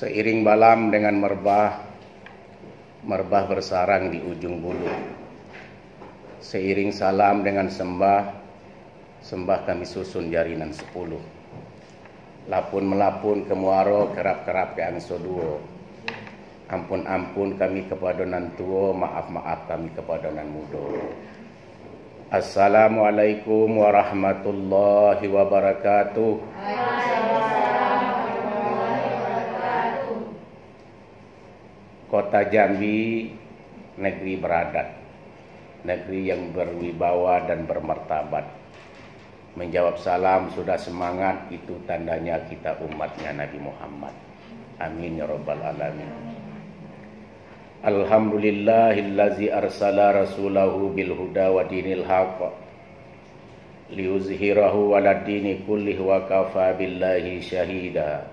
Seiring balam dengan merbah bersarang di ujung bulu. Seiring salam dengan sembah kami susun jarinan 10. Lapun melapun kemuaro kerap-kerap ke angso duo. Ampun kami kepada nan tuo, maaf kami kepada nan mudo. Assalamualaikum warahmatullahi wabarakatuh. Kota Jambi, negeri beradat, negeri yang berwibawa dan bermartabat. Menjawab salam sudah semangat, itu tandanya kita umatnya Nabi Muhammad. Amin ya rabbal alamin. Alhamdulillahillazi arsala rasulahu bil huda wa dinil haqq liyuzhirahu ala dini kullih wa kafa billahi syahida.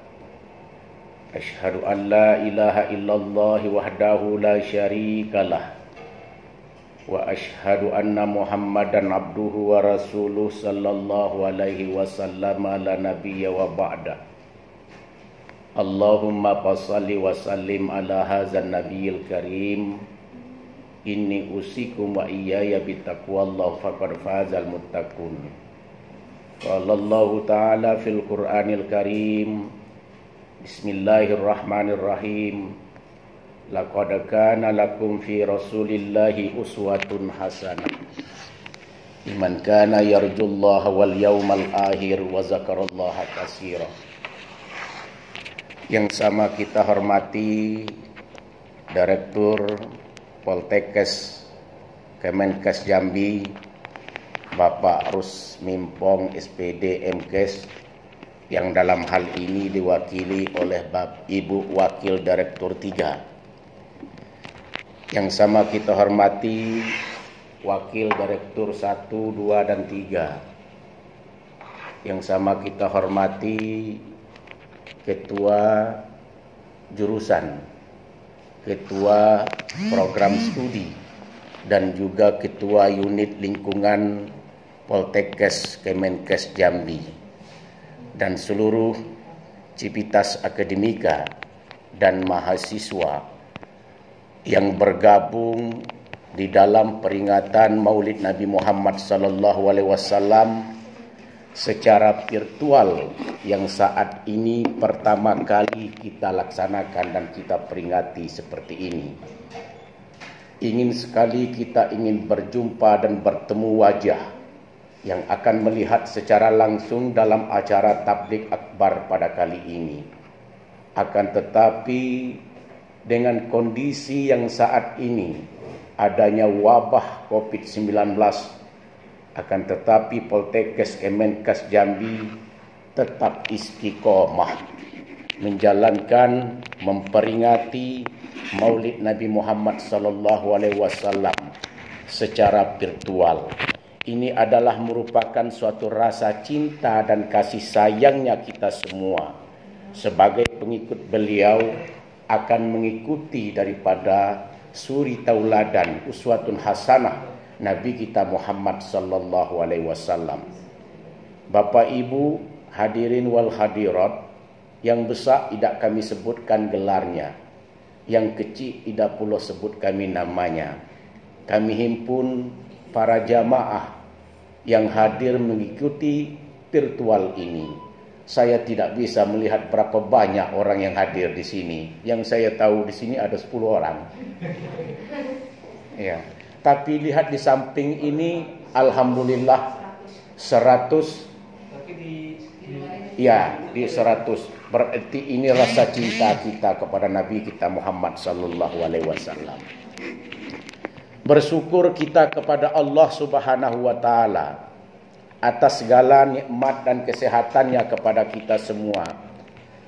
Asyhadu an la ilaha illallah wahdahu la syarikalah wa asyhadu anna Muhammadan abduhu wa rasuluh sallallahu alaihi wasallam la nabiyya wa ba'da. Allahumma fassalli wa sallim ala hadzal nabiyil karim. Inni usikum wa iyaya bittaqwallah faqad fazal muttaqun. Qala Allah ta'ala fil Qur'anil Karim. Bismillahirrahmanirrahim. Laqad kana lakum fi Rasulillahi uswatun hasanah liman kana yarjullaha wal yawmal akhir wa zakarallaha katsira. Yang sama kita hormati Direktur Poltekkes Kemenkes Jambi, Bapak Rusmimpong SPD MKes, yang dalam hal ini diwakili oleh Ibu Wakil Direktur 3. Yang sama kita hormati Wakil Direktur 1, 2, dan 3. Yang sama kita hormati Ketua Jurusan, Ketua Program Studi, dan juga Ketua Unit Lingkungan Poltekkes Kemenkes Jambi, dan seluruh civitas akademika dan mahasiswa yang bergabung di dalam peringatan Maulid Nabi Muhammad SAW secara virtual yang saat ini pertama kali kita laksanakan dan kita peringati seperti ini. Ingin sekali kita ingin berjumpa dan bertemu wajah yang akan melihat secara langsung dalam acara tabligh akbar pada kali ini. Akan tetapi dengan kondisi yang saat ini adanya wabah COVID-19, akan tetapi Poltekkes Kemenkes Jambi tetap istiqomah menjalankan memperingati Maulid Nabi Muhammad SAW secara virtual. Ini adalah merupakan suatu rasa cinta dan kasih sayangnya kita semua sebagai pengikut beliau akan mengikuti daripada suri tauladan uswatun hasanah Nabi kita Muhammad sallallahu alaihi wasallam. Bapak Ibu hadirin wal hadirat, yang besar tidak kami sebutkan gelarnya, yang kecil tidak pula sebut kami namanya. Kami himpun para jamaah yang hadir mengikuti virtual ini. Saya tidak bisa melihat berapa banyak orang yang hadir di sini. Yang saya tahu di sini ada 10 orang. Ya. Tapi lihat di samping ini, alhamdulillah 100. Ya, di 100. Berarti ini rasa cinta kita kepada Nabi kita Muhammad sallallahu alaihi wasallam. Bersyukur kita kepada Allah Subhanahu wa taala atas segala nikmat dan kesehatannya kepada kita semua.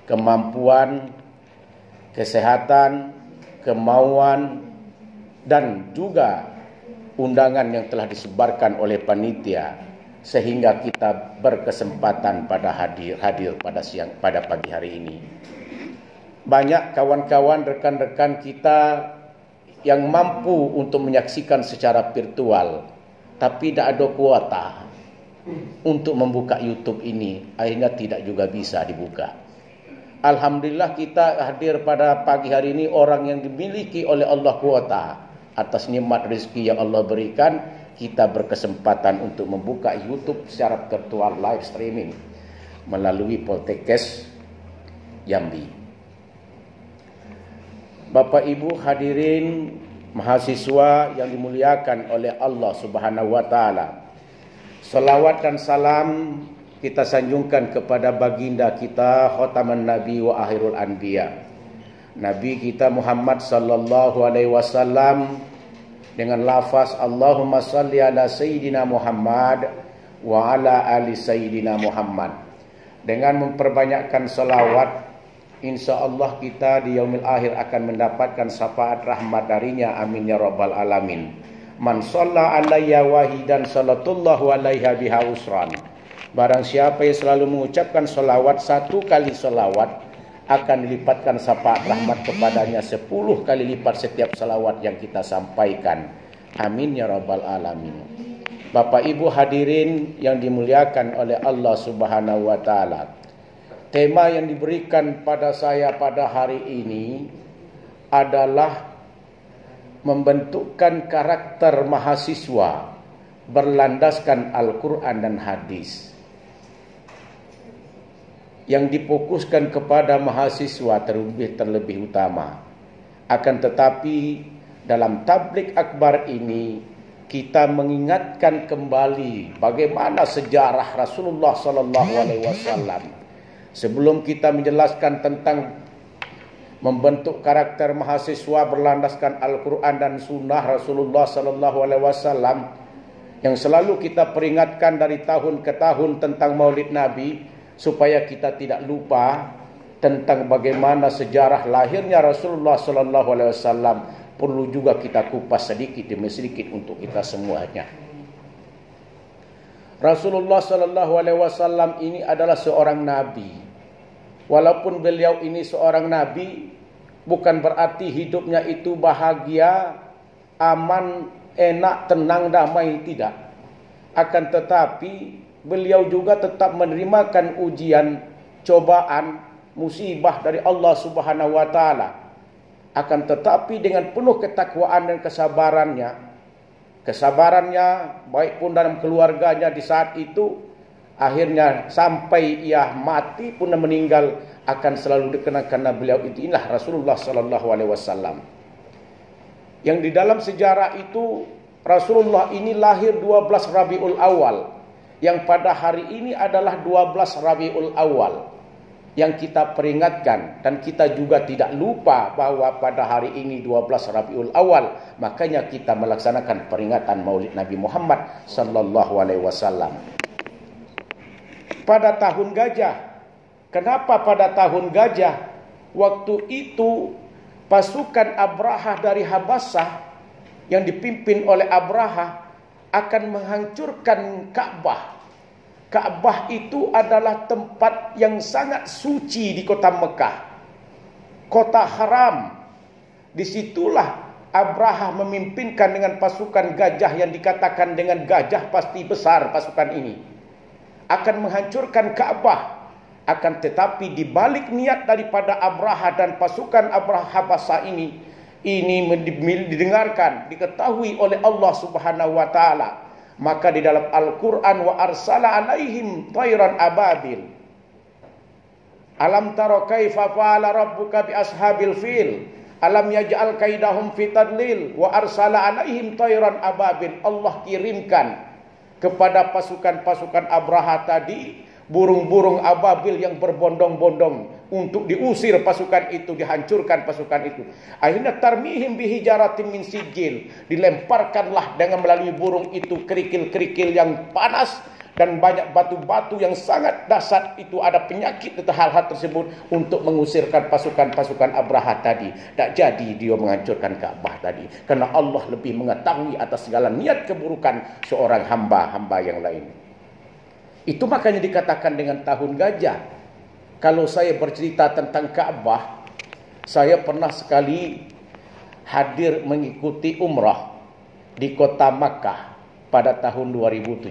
Kemampuan, kesehatan, kemauan, dan juga undangan yang telah disebarkan oleh panitia sehingga kita berkesempatan hadir pada pagi hari ini. Banyak kawan-kawan, rekan-rekan kita yang mampu untuk menyaksikan secara virtual, tapi tidak ada kuota untuk membuka YouTube ini, akhirnya tidak juga bisa dibuka. Alhamdulillah kita hadir pada pagi hari ini orang yang dimiliki oleh Allah kuota atas nikmat rezeki yang Allah berikan. Kita berkesempatan untuk membuka YouTube secara virtual live streaming melalui Poltekkes Jambi. Bapak Ibu hadirin mahasiswa yang dimuliakan oleh Allah Subhanahu wa taala. Salawat dan salam kita sanjungkan kepada baginda kita khataman nabi wa akhirul anbiya, Nabi kita Muhammad sallallahu alaihi wasallam, dengan lafaz Allahumma salli ala sayyidina Muhammad wa ala ali sayyidina Muhammad. Dengan memperbanyakkan salawat, insyaallah kita di yaumil akhir akan mendapatkan syafaat rahmat darinya, amin ya rabbal alamin. Man shalla alayya wahidan sallallahu alaiha biha usran. Barang siapa yang selalu mengucapkan salawat, satu kali salawat akan dilipatkan syafaat rahmat kepadanya 10 kali lipat setiap salawat yang kita sampaikan. Amin ya rabbal alamin. Bapak Ibu hadirin yang dimuliakan oleh Allah Subhanahu wa taala. Tema yang diberikan pada saya pada hari ini adalah membentukkan karakter mahasiswa berlandaskan Al-Quran dan hadis. Yang difokuskan kepada mahasiswa terlebih utama. Akan tetapi dalam tabligh akbar ini kita mengingatkan kembali bagaimana sejarah Rasulullah sallallahu alaihi wasallam. Sebelum kita menjelaskan tentang membentuk karakter mahasiswa berlandaskan Al-Quran dan Sunnah Rasulullah sallallahu alaihi wasallam, yang selalu kita peringatkan dari tahun ke tahun tentang Maulid Nabi, supaya kita tidak lupa tentang bagaimana sejarah lahirnya Rasulullah sallallahu alaihi wasallam, perlu juga kita kupas sedikit demi sedikit untuk kita semuanya. Rasulullah sallallahu alaihi wasallam ini adalah seorang nabi. Walaupun beliau ini seorang nabi, bukan berarti hidupnya itu bahagia, aman, enak, tenang, damai, tidak. Akan tetapi beliau juga tetap menerimakan ujian, cobaan, musibah dari Allah Subhanahu wa taala. Akan tetapi dengan penuh ketakwaan dan kesabarannya baik pun dalam keluarganya di saat itu, akhirnya sampai ia mati pun dan meninggal akan selalu dikenang karena beliau itu inilah Rasulullah sallallahu alaihi wasallam. Yang di dalam sejarah itu Rasulullah ini lahir 12 Rabiul Awal, yang pada hari ini adalah 12 Rabiul Awal yang kita peringatkan, dan kita juga tidak lupa bahwa pada hari ini 12 Rabiul Awal, makanya kita melaksanakan peringatan Maulid Nabi Muhammad sallallahu alaihi wasallam. Pada tahun gajah. Kenapa pada tahun gajah? Waktu itu pasukan Abrahah dari Habasah yang dipimpin oleh Abrahah akan menghancurkan Ka'bah. Ka'bah itu adalah tempat yang sangat suci di kota Mekah, kota haram. Disitulah Abrahah memimpinkan dengan pasukan gajah yang dikatakan dengan gajah pasti besar pasukan ini, akan menghancurkan Ka'bah. Akan tetapi di balik niat daripada Abrahah dan pasukan Abrahah Habasah ini didengarkan, diketahui oleh Allah Subhanahu wa taala. Maka di dalam Al-Quran, wa arsala alaihim tayran ababil. Alam tara kaifa fa'ala rabbuka bi ashabil fil. Alam yaj'al kaidahum fi tadlil. Wa arsala alaihim tayran ababil. Allah kirimkan kepada pasukan-pasukan Abraha tadi burung-burung ababil yang berbondong-bondong untuk diusir pasukan itu, dihancurkan pasukan itu. Akhirnya tarmihim bihijaratin min sijil, dilemparkanlah dengan melalui burung itu kerikil-kerikil yang panas dan banyak batu-batu yang sangat dahsyat. Itu ada penyakit atau hal-hal tersebut untuk mengusirkan pasukan-pasukan Abraha tadi. Tak jadi dia menghancurkan Ka'bah tadi, karena Allah lebih mengetahui atas segala niat keburukan seorang hamba-hamba yang lain. Itu makanya dikatakan dengan tahun gajah. Kalau saya bercerita tentang Ka'bah, saya pernah sekali hadir mengikuti umrah di kota Makkah pada tahun 2017.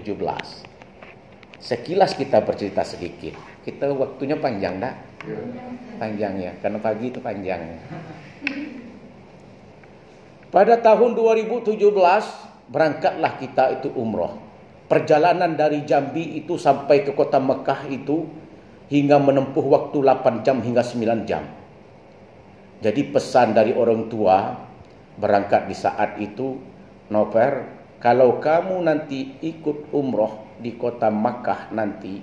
Sekilas kita bercerita sedikit. Kita waktunya panjang dah. Panjang ya, karena pagi itu panjang. Pada tahun 2017 berangkatlah kita itu umroh. Perjalanan dari Jambi itu sampai ke kota Mekah itu hingga menempuh waktu 8 jam hingga 9 jam. Jadi pesan dari orang tua berangkat di saat itu, Nover, kalau kamu nanti ikut umroh di kota Makkah nanti,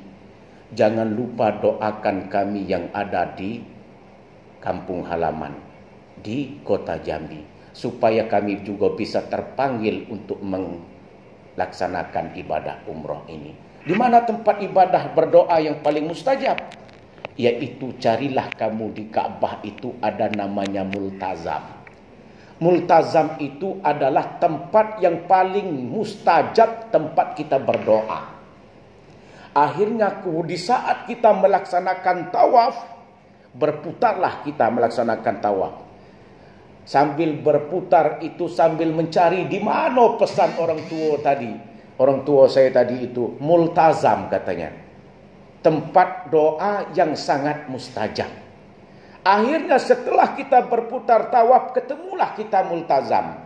jangan lupa doakan kami yang ada di kampung halaman, di kota Jambi, supaya kami juga bisa terpanggil untuk melaksanakan ibadah umroh ini. Di mana tempat ibadah berdoa yang paling mustajab? Yaitu carilah kamu di Ka'bah itu ada namanya multazam. Multazam itu adalah tempat yang paling mustajab tempat kita berdoa. Akhirnya di saat kita melaksanakan tawaf, berputarlah kita melaksanakan tawaf. Sambil berputar itu sambil mencari di mana pesan orang tua tadi. Orang tua saya tadi itu multazam katanya. Tempat doa yang sangat mustajab. Akhirnya setelah kita berputar tawaf, ketemulah kita multazam.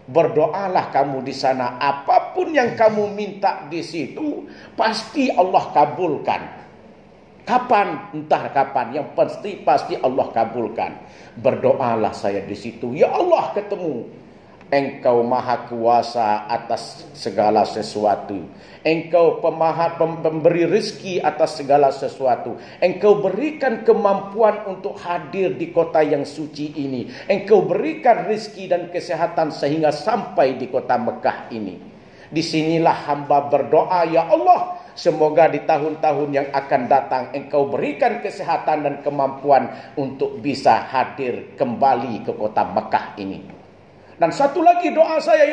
Berdoalah kamu di sana, apapun yang kamu minta di situ pasti Allah kabulkan. Kapan? Entah kapan, yang pasti Allah kabulkan. Berdoalah saya di situ, ya Allah, ketemu. Engkau maha kuasa atas segala sesuatu. Engkau pemberi rezeki atas segala sesuatu. Engkau berikan kemampuan untuk hadir di kota yang suci ini. Engkau berikan rezeki dan kesehatan sehingga sampai di kota Mekah ini. Disinilah hamba berdoa, ya Allah, semoga di tahun-tahun yang akan datang Engkau berikan kesehatan dan kemampuan untuk bisa hadir kembali ke kota Mekah ini. Dan satu lagi doa saya,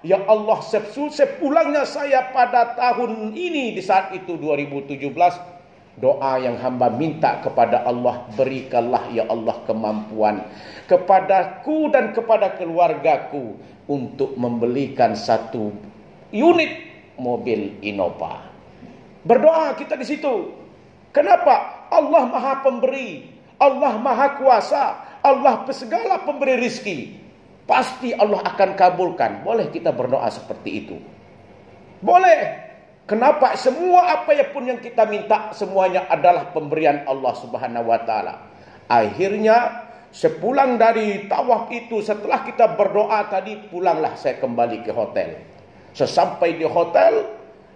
ya Allah, sepulangnya saya pada tahun ini di saat itu 2017, doa yang hamba minta kepada Allah, berikanlah ya Allah kemampuan kepadaku dan kepada keluargaku untuk membelikan 1 unit mobil Innova. Berdoa kita di situ. Kenapa? Allah Maha Pemberi, Allah Maha Kuasa, Allah segala pemberi rezeki. Pasti Allah akan kabulkan. Boleh kita berdoa seperti itu? Boleh. Kenapa? Semua apa pun yang kita minta, semuanya adalah pemberian Allah Subhanahu wa Ta'ala. Akhirnya, sepulang dari tawaf itu, setelah kita berdoa tadi, pulanglah saya kembali ke hotel. Sesampai di hotel,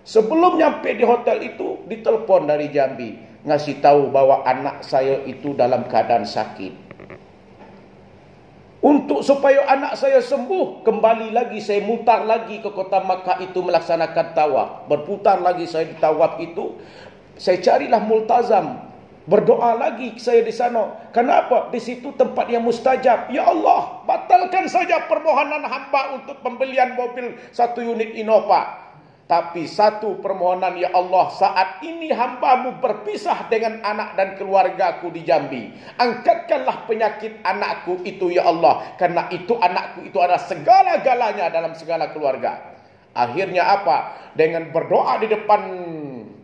sebelum nyampe di hotel itu, ditelepon dari Jambi, ngasih tahu bahwa anak saya itu dalam keadaan sakit. Untuk supaya anak saya sembuh, kembali lagi saya mutar lagi ke kota Makkah itu melaksanakan tawaf. Berputar lagi saya di tawaf itu. Saya carilah multazam. Berdoa lagi saya di sana. Kenapa? Di situ tempat yang mustajab. Ya Allah, batalkan saja permohonan hamba untuk pembelian mobil 1 unit Innova. Tapi satu permohonan, ya Allah, saat ini hambamu berpisah dengan anak dan keluargaku di Jambi. Angkatkanlah penyakit anakku itu, ya Allah. Karena itu anakku itu adalah segala-galanya dalam segala keluarga. Akhirnya apa? Dengan berdoa di depan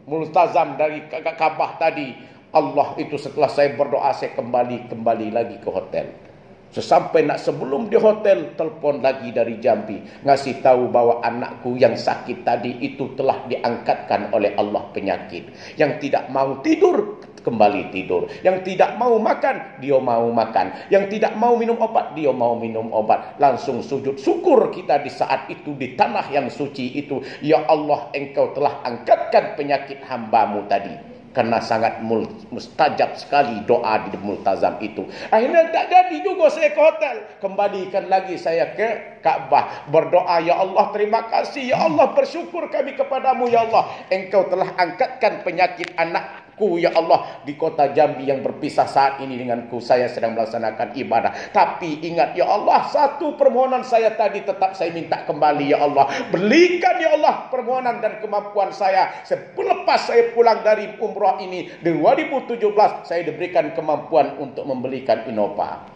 multazam dari Ka'bah tadi, Allah itu setelah saya berdoa, saya kembali lagi ke hotel. Sesampai sebelum di hotel, telepon lagi dari Jambi, ngasih tahu bahwa anakku yang sakit tadi itu telah diangkatkan oleh Allah penyakit. Yang tidak mau tidur, kembali tidur. Yang tidak mau makan, dia mau makan. Yang tidak mau minum obat, dia mau minum obat. Langsung sujud syukur kita di saat itu di tanah yang suci itu. Ya Allah, Engkau telah angkatkan penyakit hambamu tadi. Karena sangat mustajab sekali doa di multazam itu. Akhirnya tak jadi juga saya ke hotel. Kembalikan lagi saya ke Ka'bah. Berdoa, ya Allah, terima kasih. Ya Allah, bersyukur kami kepadamu, ya Allah. Engkau telah angkatkan penyakit anakku, ya Allah, di kota Jambi yang berpisah saat ini denganku. Saya sedang melaksanakan ibadah. Tapi ingat, ya Allah, satu permohonan saya tadi tetap saya minta kembali, ya Allah. Belikan, ya Allah, permohonan dan kemampuan saya. Selepas saya pulang dari umrah ini di 2017, saya diberikan kemampuan untuk membelikan Innova.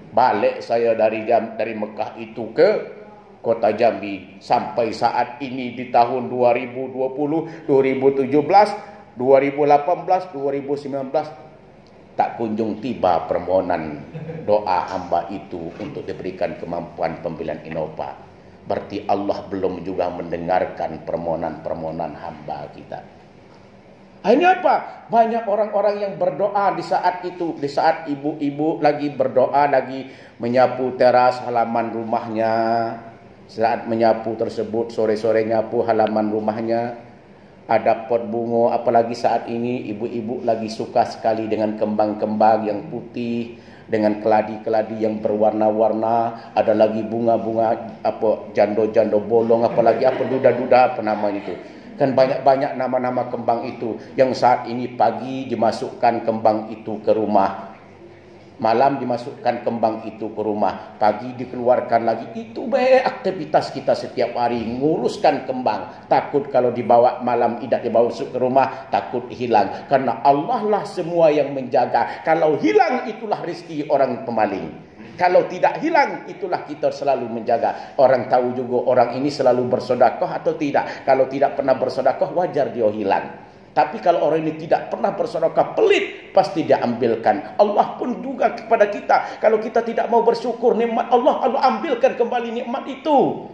Balik saya dari Mekah itu ke kota Jambi sampai saat ini di tahun 2020, 2017, 2018, 2019 tak kunjung tiba permohonan doa hamba itu untuk diberikan kemampuan pembelian Innova. Berarti Allah belum juga mendengarkan permohonan-permohonan hamba kita. Akhirnya apa? Banyak orang-orang yang berdoa di saat itu. Di saat ibu-ibu lagi berdoa, lagi menyapu teras halaman rumahnya. Saat menyapu tersebut, sore-sore nyapu halaman rumahnya, ada pot bunga. Apalagi saat ini ibu-ibu lagi suka sekali dengan kembang-kembang yang putih, dengan keladi-keladi yang berwarna-warna. Ada lagi bunga-bunga apa jando-jando bolong, apalagi apa duda-duda apa namanya itu. Kan banyak-banyak nama-nama kembang itu yang saat ini pagi dimasukkan kembang itu ke rumah, malam dimasukkan kembang itu ke rumah, pagi dikeluarkan lagi. Itu baik aktivitas kita setiap hari, nguruskan kembang. Takut kalau dibawa malam tidak dibawa masuk ke rumah, takut hilang. Karena Allah lah semua yang menjaga. Kalau hilang itulah rezeki orang pemaling. Kalau tidak hilang, itulah kita selalu menjaga. Orang tahu juga orang ini selalu bersedekah atau tidak. Kalau tidak pernah bersedekah, wajar dia hilang. Tapi kalau orang ini tidak pernah bersedekah, pelit, pasti dia ambilkan. Allah pun juga kepada kita. Kalau kita tidak mau bersyukur nikmat Allah, Allah ambilkan kembali nikmat itu.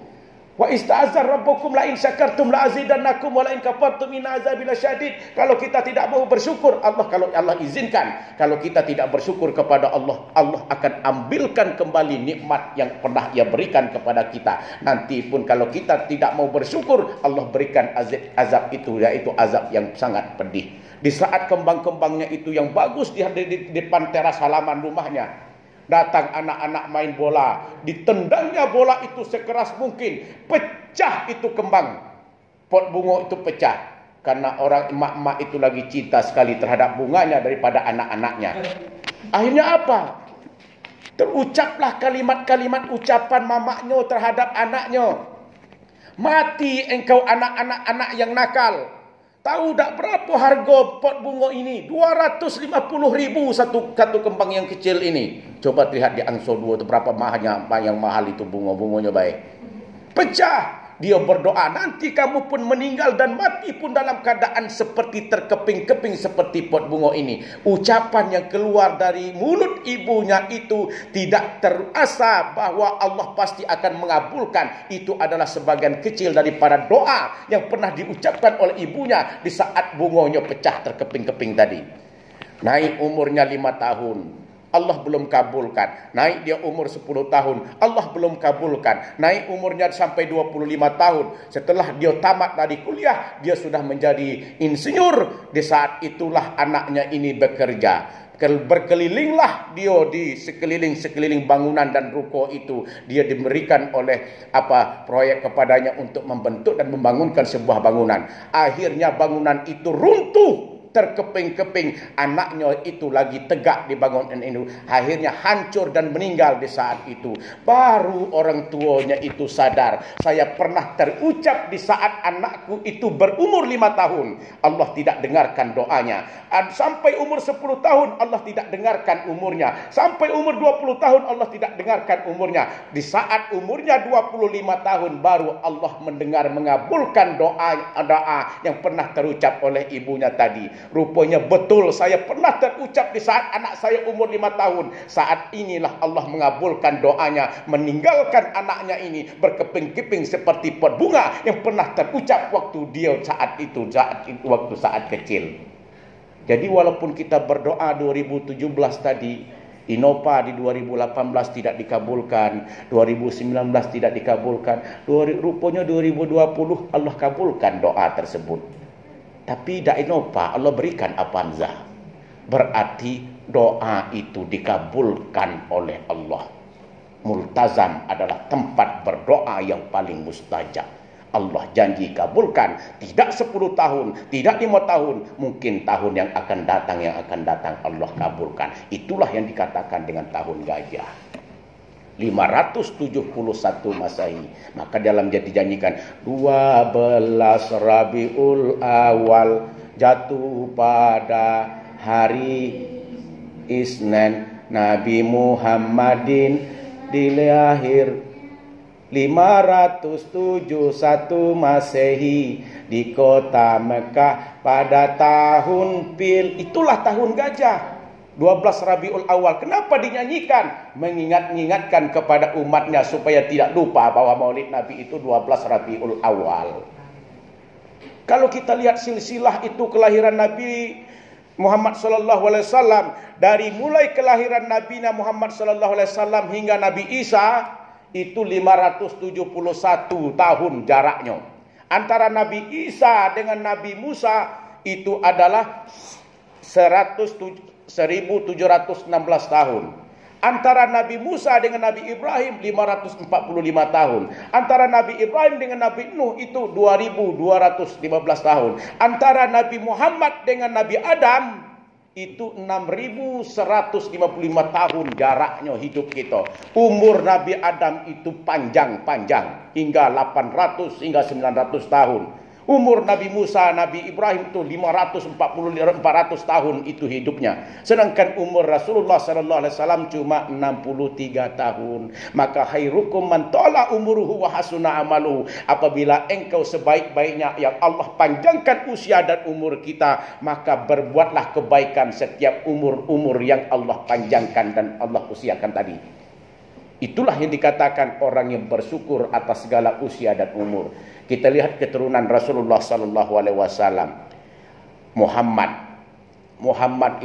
Wa ista'azar rabbukum la in syakartum la azidannakum wa la in kafartum inna azabi lasyadid. Kalau kita tidak mau bersyukur, kalau Allah izinkan, kalau kita tidak bersyukur kepada Allah, Allah akan ambilkan kembali nikmat yang pernah Ia berikan kepada kita. Nanti pun kalau kita tidak mau bersyukur, Allah berikan azab itu, yaitu azab yang sangat pedih. Di saat kembang-kembangnya itu yang bagus di depan teras halaman rumahnya, datang anak-anak main bola, ditendangnya bola itu sekeras mungkin, pecah itu kembang, pot bunga itu pecah. Karena orang emak-emak itu lagi cinta sekali terhadap bunganya daripada anak-anaknya. Akhirnya apa? Terucaplah kalimat-kalimat ucapan mamaknya terhadap anaknya. Mati engkau anak-anak yang nakal. Tahu tak berapa harga pot bunga ini? 250.000 satu kembang yang kecil ini. Coba lihat di Angso 2 itu berapa mahalnya, yang mahal itu bunganya baik. Pecah. Dia berdoa, nanti kamu pun meninggal dan mati pun dalam keadaan seperti terkeping-keping seperti pot bunga ini. Ucapan yang keluar dari mulut ibunya itu tidak terasa bahwa Allah pasti akan mengabulkan. Itu adalah sebagian kecil daripada doa yang pernah diucapkan oleh ibunya di saat bunganya pecah terkeping-keping tadi. Naik umurnya 5 tahun, Allah belum kabulkan. Naik dia umur 10 tahun, Allah belum kabulkan. Naik umurnya sampai 25 tahun. Setelah dia tamat dari kuliah, dia sudah menjadi insinyur. Di saat itulah anaknya ini bekerja. Berkelilinglah dia di sekeliling bangunan dan ruko itu. Dia diberikan oleh proyek kepadanya untuk membentuk dan membangunkan sebuah bangunan. Akhirnya bangunan itu runtuh, terkeping-keping. Anaknya itu lagi tegak di bangunan itu, akhirnya hancur dan meninggal di saat itu. Baru orang tuanya itu sadar, saya pernah terucap di saat anakku itu berumur 5 tahun. Allah tidak dengarkan doanya. Sampai umur 10 tahun Allah tidak dengarkan umurnya. Sampai umur 20 tahun Allah tidak dengarkan umurnya. Di saat umurnya 25 tahun baru Allah mengabulkan doa yang pernah terucap oleh ibunya tadi. Rupanya betul, saya pernah terucap di saat anak saya umur 5 tahun. Saat inilah Allah mengabulkan doanya, meninggalkan anaknya ini berkeping-keping seperti pot bunga yang pernah terucap waktu dia saat kecil. Jadi walaupun kita berdoa 2017 tadi, Innova di 2018 tidak dikabulkan, 2019 tidak dikabulkan, rupanya 2020 Allah kabulkan doa tersebut. Tapi dak Innova Allah berikan apanzah. Berarti doa itu dikabulkan oleh Allah. Multazam adalah tempat berdoa yang paling mustajab. Allah janji kabulkan, tidak 10 tahun, tidak 5 tahun, mungkin tahun yang akan datang Allah kabulkan. Itulah yang dikatakan dengan tahun gajah. 571 Masehi. Maka dalam dijanjikan 12 Rabiul Awal jatuh pada hari Isnin, Nabi Muhammadin dilahir 571 Masehi di kota Mekah pada tahun Fil. Itulah tahun gajah. 12 Rabiul Awal. Kenapa dinyanyikan? Mengingatkan kepada umatnya supaya tidak lupa bahwa Maulid Nabi itu 12 Rabiul Awal. Kalau kita lihat silsilah itu kelahiran Nabi Muhammad sallallahu alaihi wasallam, dari mulai kelahiran Nabi Muhammad sallallahu alaihi wasallam hingga Nabi Isa itu 571 tahun jaraknya. Antara Nabi Isa dengan Nabi Musa itu adalah 1716 tahun. Antara Nabi Musa dengan Nabi Ibrahim 545 tahun. Antara Nabi Ibrahim dengan Nabi Nuh itu 2215 tahun. Antara Nabi Muhammad dengan Nabi Adam itu 6155 tahun jaraknya hidup kita. Umur Nabi Adam itu panjang-panjang hingga 800 hingga 900 tahun. Umur Nabi Musa, Nabi Ibrahim itu 400 tahun itu hidupnya. Sedangkan umur Rasulullah sallallahu alaihi wasallam cuma 63 tahun. Maka khairukum man tala umuruhu wa hasuna amaluhu. Apabila engkau sebaik-baiknya yang Allah panjangkan usia dan umur kita, maka berbuatlah kebaikan setiap umur yang Allah panjangkan dan Allah usiakan tadi. Itulah yang dikatakan orang yang bersyukur atas segala usia dan umur. Kita lihat keturunan Rasulullah sallallahu alaihi wasallam. Muhammad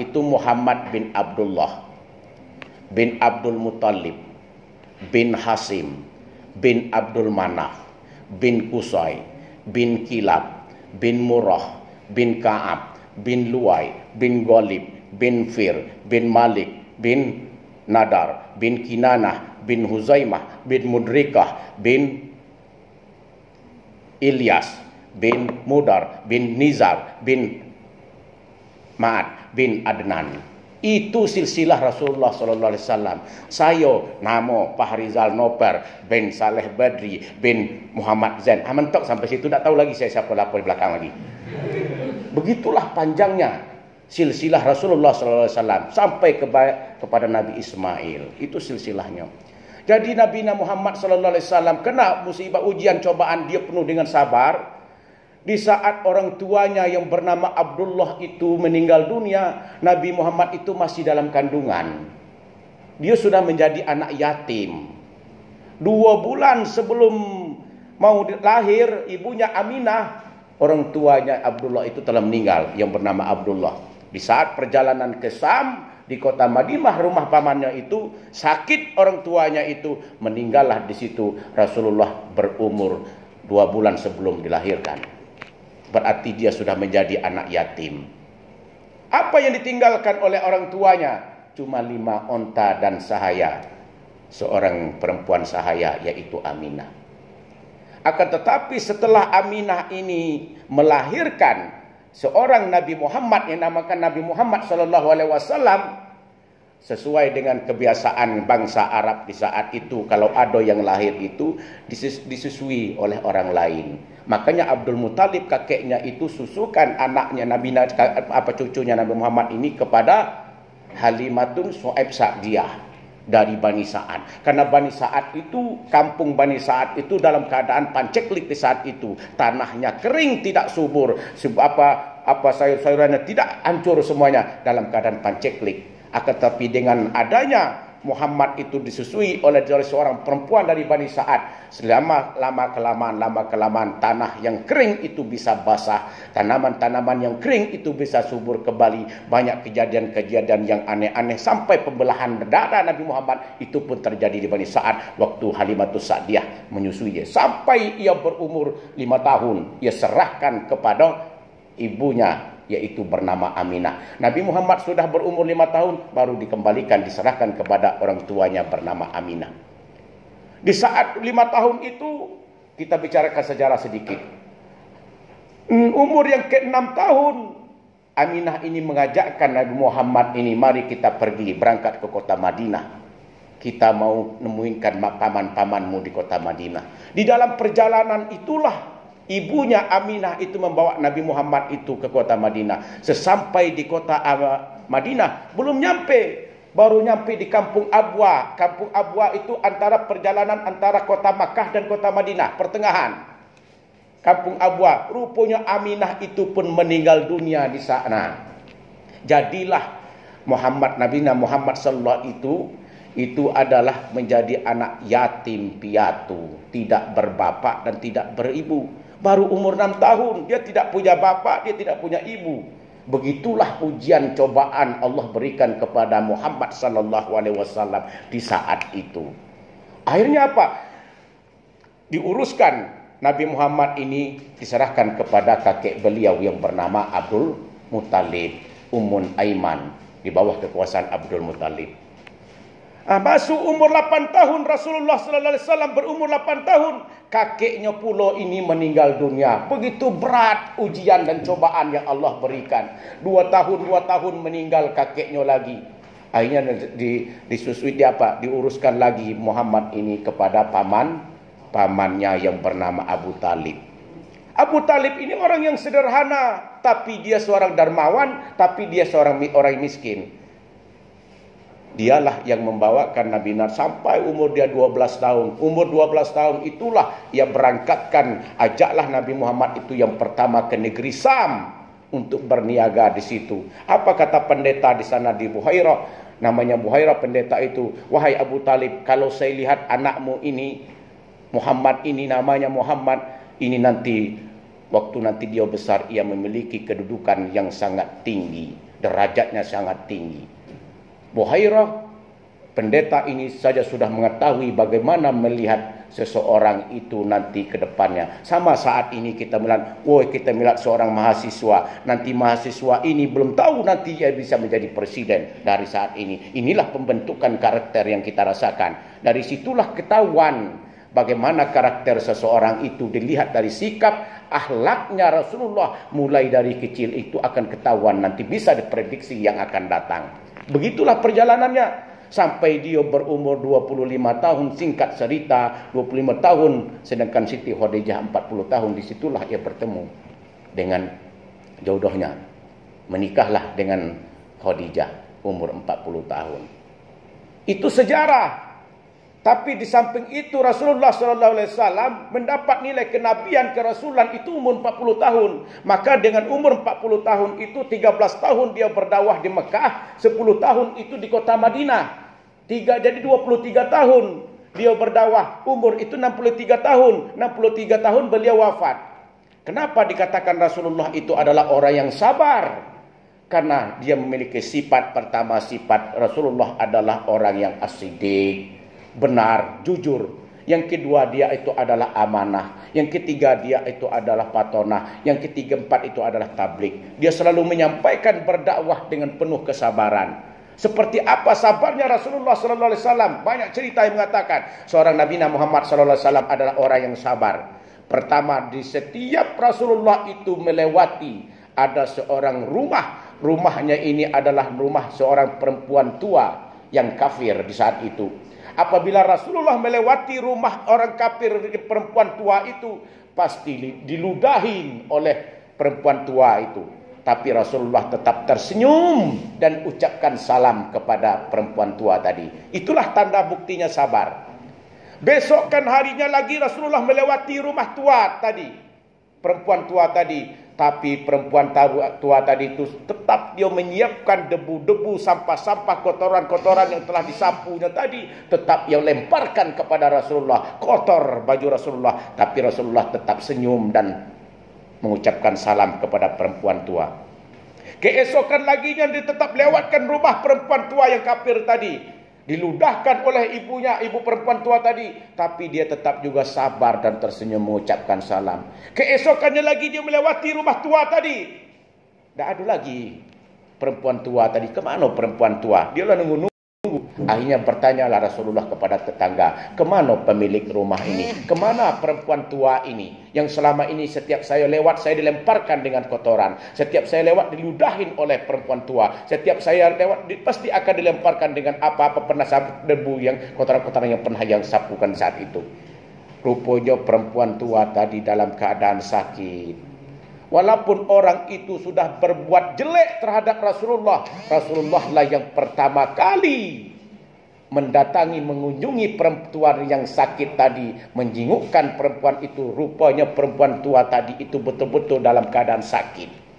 itu Muhammad bin Abdullah bin Abdul Muttalib bin Hasim bin Abdul Manaf bin Qusay bin Kilab bin Murrah bin Ka'ab bin Luay bin Ghalib bin Fir bin Malik bin Nadar bin Kinanah bin Huzaimah bin Mudrikah bin Ilyas bin Mudar bin Nizar bin Ma'ad bin Adnan. Itu silsilah Rasulullah sallallahu alaihi wasallam. Saya nama Fahrizal Noper bin Saleh Badri bin Muhammad Zain. Mentok sampai situ tak tahu lagi saya siapa lapor di belakang lagi. Begitulah panjangnya silsilah Rasulullah sallallahu alaihi wasallam sampai kepada Nabi Ismail. Itu silsilahnya. Jadi Nabi Muhammad sallallahu alaihi wasallam kena musibah ujian cobaan, dia penuh dengan sabar. Di saat orang tuanya yang bernama Abdullah itu meninggal dunia, Nabi Muhammad itu masih dalam kandungan. Dia sudah menjadi anak yatim. 2 bulan sebelum mau lahir, ibunya Aminah, orang tuanya Abdullah itu telah meninggal, yang bernama Abdullah. Di saat perjalanan ke Sam, di kota Madinah, rumah pamannya itu sakit, orang tuanya itu meninggallah di situ. Rasulullah berumur 2 bulan sebelum dilahirkan. Berarti dia sudah menjadi anak yatim. Apa yang ditinggalkan oleh orang tuanya? Cuma 5 onta dan sahaya. Seorang perempuan sahaya, yaitu Aminah. Akan tetapi setelah Aminah ini melahirkan seorang Nabi Muhammad yang namakan Nabi Muhammad sallallahu alaihi wasallam, sesuai dengan kebiasaan bangsa Arab di saat itu, kalau ada yang lahir itu disusui oleh orang lain. Makanya Abdul Muttalib kakeknya itu susukan anaknya cucunya Nabi Muhammad ini kepada Halimatun Su'aib Sa'diyah dari Bani Sa'ad. Karena Bani Sa'ad itu, kampung Bani Sa'ad itu dalam keadaan panceklik di saat itu. Tanahnya kering, tidak subur. Apa sayur-sayurannya tidak hancur semuanya dalam keadaan panceklik. Akan tetapi dengan adanya Muhammad itu disusui oleh seorang perempuan dari Bani Sa'ad, lama kelamaan tanah yang kering itu bisa basah, tanaman-tanaman yang kering itu bisa subur kembali. Banyak kejadian-kejadian yang aneh-aneh sampai pembelahan darah Nabi Muhammad itu pun terjadi di Bani Sa'ad waktu Halimatus Sa'diyah menyusuinya. Sampai ia berumur 5 tahun, ia serahkan kepada ibunya, yaitu bernama Aminah. Nabi Muhammad sudah berumur 5 tahun, baru dikembalikan, diserahkan kepada orang tuanya bernama Aminah. Di saat 5 tahun itu, kita bicarakan sejarah sedikit. Umur yang ke-6 tahun, Aminah ini mengajakkan Nabi Muhammad ini, mari kita pergi, berangkat ke kota Madinah. Kita mau nemuinkan paman-pamanmu di kota Madinah. Di dalam perjalanan itulah ibunya Aminah itu membawa Nabi Muhammad itu ke kota Madinah. Sesampai di kota Madinah, belum nyampe, baru nyampe di kampung Abwa. Kampung Abwa itu perjalanan antara kota Makkah dan kota Madinah, pertengahan. Kampung Abwa, rupanya Aminah itu pun meninggal dunia di sana. Jadilah Nabi Muhammad sallallahu itu adalah menjadi anak yatim piatu, tidak berbapak dan tidak beribu. Baru umur 6 tahun, dia tidak punya bapak, dia tidak punya ibu. Begitulah ujian cobaan Allah berikan kepada Muhammad sallallahu alaihi wasallam di saat itu. Akhirnya apa? Diuruskan Nabi Muhammad ini, diserahkan kepada kakek beliau yang bernama Abdul Muttalib, Ummun Aiman, di bawah kekuasaan Abdul Muttalib. Masuk umur 8 tahun, Rasulullah sallallahu alaihi wasallam berumur 8 tahun, kakeknya pula ini meninggal dunia. Begitu berat ujian dan cobaan yang Allah berikan. 2 tahun meninggal kakeknya lagi. Akhirnya disusui diuruskan lagi Muhammad ini kepada pamannya yang bernama Abu Talib. Abu Talib ini orang yang sederhana, tapi dia seorang dermawan, tapi dia seorang orang miskin. Dialah yang membawakan Nabi Nabi sampai umur dia 12 tahun. Umur 12 tahun itulah ia berangkatkan, ajaklah Nabi Muhammad itu yang pertama ke negeri Sam untuk berniaga di situ. Apa kata pendeta di sana di Buhairah? Namanya Buhairah, pendeta itu, "Wahai Abu Talib, kalau saya lihat anakmu ini, Muhammad ini, namanya Muhammad, ini nanti waktu nanti dia besar, ia memiliki kedudukan yang sangat tinggi, derajatnya sangat tinggi." Buhairah, pendeta ini saja sudah mengetahui bagaimana melihat seseorang itu nanti ke depannya. Sama saat ini kita melihat seorang mahasiswa. Nanti mahasiswa ini belum tahu nanti dia bisa menjadi presiden dari saat ini. Inilah pembentukan karakter yang kita rasakan. Dari situlah ketahuan bagaimana karakter seseorang itu dilihat dari sikap, akhlaknya Rasulullah. Mulai dari kecil itu akan ketahuan, nanti bisa diprediksi yang akan datang. Begitulah perjalanannya sampai dia berumur 25 tahun. Singkat cerita, 25 tahun, sedangkan Siti Khadijah 40 tahun. Disitulah ia bertemu dengan jodohnya. Menikahlah dengan Khadijah umur 40 tahun. Itu sejarah. Tapi di samping itu Rasulullah SAW mendapat nilai kenabian, kerasulan itu umur 40 tahun. Maka dengan umur 40 tahun itu 13 tahun dia berdakwah di Mekah, 10 tahun itu di kota Madinah. Jadi 23 tahun dia berdakwah. Umur itu 63 tahun. 63 tahun beliau wafat. Kenapa dikatakan Rasulullah itu adalah orang yang sabar? Karena dia memiliki sifat pertama, sifat Rasulullah adalah orang yang as-siddiq, benar, jujur. Yang kedua dia itu adalah amanah. Yang ketiga dia itu adalah patonah. Yang ketiga, empat itu adalah tablik. Dia selalu menyampaikan berdakwah dengan penuh kesabaran. Seperti apa sabarnya Rasulullah SAW? Banyak cerita yang mengatakan seorang Nabi Muhammad SAW adalah orang yang sabar. Pertama, di setiap Rasulullah itu melewati ada seorang rumah. Rumahnya ini adalah rumah seorang perempuan tua yang kafir di saat itu. Apabila Rasulullah melewati rumah orang kafir, perempuan tua itu pasti diludahin oleh perempuan tua itu. Tapi Rasulullah tetap tersenyum dan ucapkan salam kepada perempuan tua tadi. Itulah tanda buktinya sabar. Besokkan harinya lagi Rasulullah melewati rumah tua tadi, perempuan tua tadi. Tapi perempuan tua tadi itu tetap dia menyiapkan debu-debu, sampah-sampah, kotoran-kotoran yang telah disapunya tadi. Tetap dia lemparkan kepada Rasulullah. Kotor baju Rasulullah. Tapi Rasulullah tetap senyum dan mengucapkan salam kepada perempuan tua. Keesokan laginya dia tetap lewatkan rumah perempuan tua yang kafir tadi. Diludahkan oleh ibunya, ibu perempuan tua tadi. Tapi dia tetap juga sabar dan tersenyum mengucapkan salam. Keesokannya lagi dia melewati rumah tua tadi. Tak ada lagi perempuan tua tadi. Kemana perempuan tua? Dia lah nunggu-nunggu. Akhirnya bertanyalah Rasulullah kepada tetangga. Kemana pemilik rumah ini? Kemana perempuan tua ini? Yang selama ini setiap saya lewat, saya dilemparkan dengan kotoran. Setiap saya lewat, diludahin oleh perempuan tua. Setiap saya lewat, pasti akan dilemparkan dengan apa-apa pernah debu yang kotoran-kotoran yang pernah yang sapukan saat itu. Rupanya perempuan tua tadi dalam keadaan sakit. Walaupun orang itu sudah berbuat jelek terhadap Rasulullah, Rasulullah lah yang pertama kali mendatangi, mengunjungi perempuan yang sakit tadi, menjengukkan perempuan itu. Rupanya perempuan tua tadi itu betul-betul dalam keadaan sakit.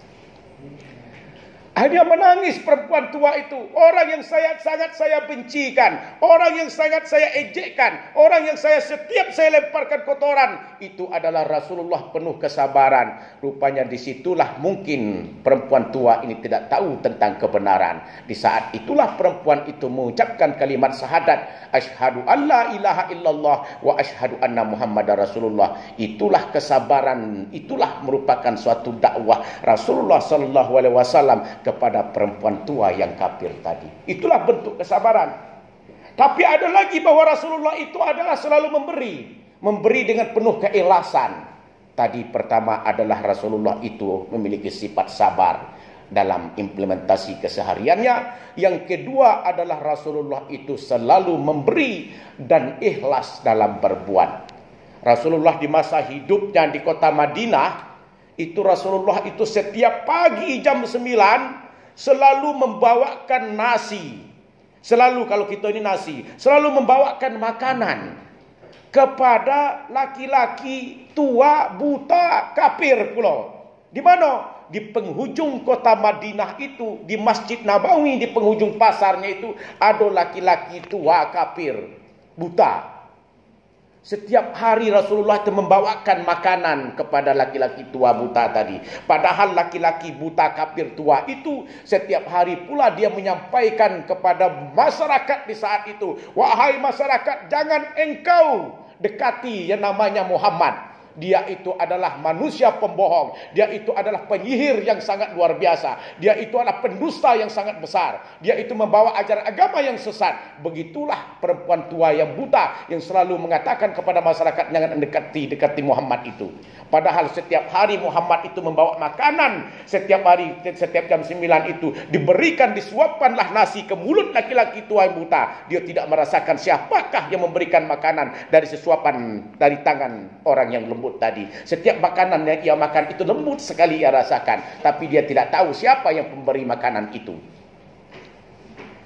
Dia menangis perempuan tua itu. Orang yang sangat saya bencikan. Orang yang sangat saya ejekkan. Orang yang setiap saya lemparkan kotoran. Itu adalah Rasulullah penuh kesabaran. Rupanya disitulah mungkin perempuan tua ini tidak tahu tentang kebenaran. Di saat itulah perempuan itu mengucapkan kalimat syahadat. Asyhadu an la ilaha illallah wa asyhadu anna Muhammadar Rasulullah. Itulah kesabaran. Itulah merupakan suatu dakwah Rasulullah sallallahu alaihi wasallam kepada perempuan tua yang kafir tadi. Itulah bentuk kesabaran. Tapi ada lagi bahwa Rasulullah itu adalah selalu memberi dengan penuh keikhlasan. Tadi pertama adalah Rasulullah itu memiliki sifat sabar dalam implementasi kesehariannya. Yang kedua adalah Rasulullah itu selalu memberi dan ikhlas dalam berbuat. Rasulullah di masa hidupnya di kota Madinah, itu Rasulullah itu setiap pagi jam 9 selalu membawakan nasi. Selalu, kalau kita ini nasi, selalu membawakan makanan kepada laki-laki tua, buta, kafir pula. Di mana? Di penghujung kota Madinah itu, di Masjid Nabawi, di penghujung pasarnya itu ada laki-laki tua, kafir, buta. Setiap hari Rasulullah itu membawakan makanan kepada laki-laki tua buta tadi. Padahal laki-laki buta kafir tua itu setiap hari pula dia menyampaikan kepada masyarakat di saat itu. Wahai masyarakat, jangan engkau dekati yang namanya Muhammad. Dia itu adalah manusia pembohong. Dia itu adalah penyihir yang sangat luar biasa. Dia itu adalah pendusta yang sangat besar. Dia itu membawa ajaran agama yang sesat. Begitulah perempuan tua yang buta yang selalu mengatakan kepada masyarakat jangan dekati Muhammad itu. Padahal setiap hari Muhammad itu membawa makanan. Setiap hari, setiap jam 9 itu diberikan, disuapkanlah nasi ke mulut laki-laki tua yang buta. Dia tidak merasakan siapakah yang memberikan makanan dari sesuapan dari tangan orang yang lembut tadi. Setiap makanan yang ia makan itu lembut sekali ia rasakan, tapi dia tidak tahu siapa yang memberi makanan itu.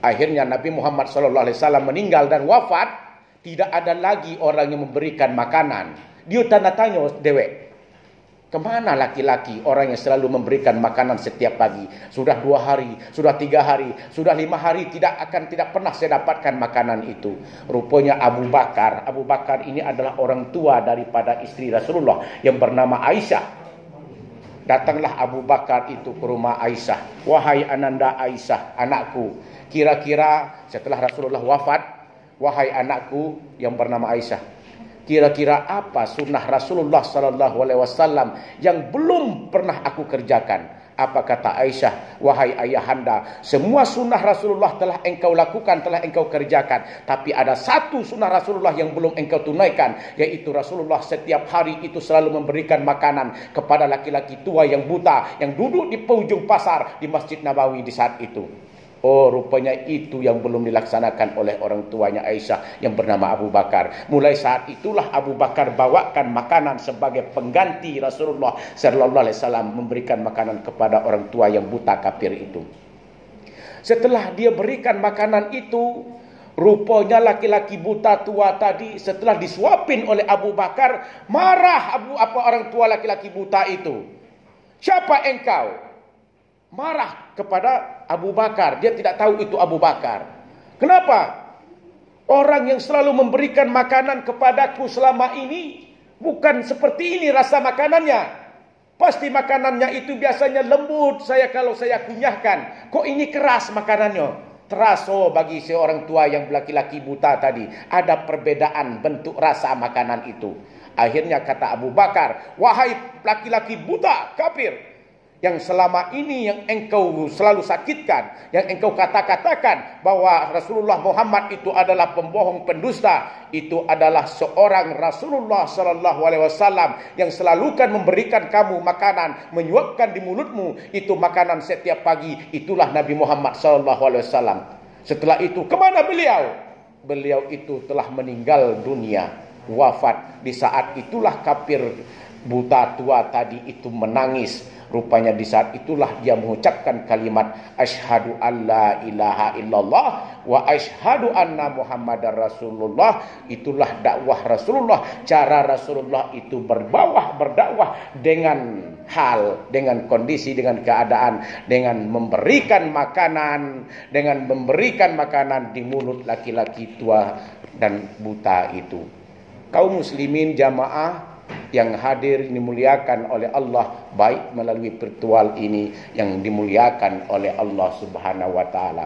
Akhirnya Nabi Muhammad SAW meninggal dan wafat. Tidak ada lagi orang yang memberikan makanan. Dia tanda tanya dewek, kemana laki-laki orang yang selalu memberikan makanan setiap pagi? Sudah 2 hari, sudah 3 hari, sudah 5 hari tidak pernah saya dapatkan makanan itu. Rupanya Abu Bakar. Abu Bakar ini adalah orang tua daripada istri Rasulullah yang bernama Aisyah. Datanglah Abu Bakar itu ke rumah Aisyah. Wahai Ananda Aisyah, anakku. Kira-kira setelah Rasulullah wafat, wahai anakku yang bernama Aisyah, kira-kira apa sunnah Rasulullah sallallahu alaihi wasallam yang belum pernah aku kerjakan? Apa kata Aisyah? Wahai ayahanda, semua sunnah Rasulullah telah engkau lakukan, telah engkau kerjakan. Tapi ada satu sunnah Rasulullah yang belum engkau tunaikan, yaitu Rasulullah setiap hari itu selalu memberikan makanan kepada laki-laki tua yang buta yang duduk di penghujung pasar di Masjid Nabawi di saat itu. Oh, rupanya itu yang belum dilaksanakan oleh orang tuanya Aisyah yang bernama Abu Bakar. Mulai saat itulah Abu Bakar bawakan makanan sebagai pengganti Rasulullah sallallahu alaihi wasallam memberikan makanan kepada orang tua yang buta kafir itu. Setelah dia berikan makanan itu, rupanya laki-laki buta tua tadi setelah disuapin oleh Abu Bakar, marah orang tua laki-laki buta itu. Siapa engkau? Marah kepada Abu Bakar. Dia tidak tahu itu Abu Bakar. Kenapa? Orang yang selalu memberikan makanan kepadaku selama ini bukan seperti ini rasa makanannya. Pasti makanannya itu biasanya lembut kalau saya kunyahkan. Kok ini keras makanannya? Terasa bagi seorang tua yang laki-laki buta tadi. Ada perbedaan bentuk rasa makanan itu. Akhirnya kata Abu Bakar, wahai laki-laki buta kafir, yang selama ini yang engkau selalu sakitkan, yang engkau katakan bahwa Rasulullah Muhammad itu adalah pembohong pendusta, itu adalah seorang Rasulullah sallallahu alaihi wasallam yang selalu kan memberikan kamu makanan, menyuapkan di mulutmu itu makanan setiap pagi. Itulah Nabi Muhammad sallallahu alaihi wasallam. Setelah itu kemana beliau? Beliau itu telah meninggal dunia, wafat. Di saat itulah kafir buta tua tadi itu menangis. Rupanya di saat itulah dia mengucapkan kalimat asyhadu alla ilaha illallah wa asyhadu anna muhammadar rasulullah. Itulah dakwah Rasulullah. Cara Rasulullah itu berdakwah dengan hal, dengan kondisi, dengan keadaan, dengan memberikan makanan, di mulut laki-laki tua dan buta itu. Kaum muslimin jamaah yang hadir dimuliakan oleh Allah, baik melalui virtual ini yang dimuliakan oleh Allah Subhanahu wa taala.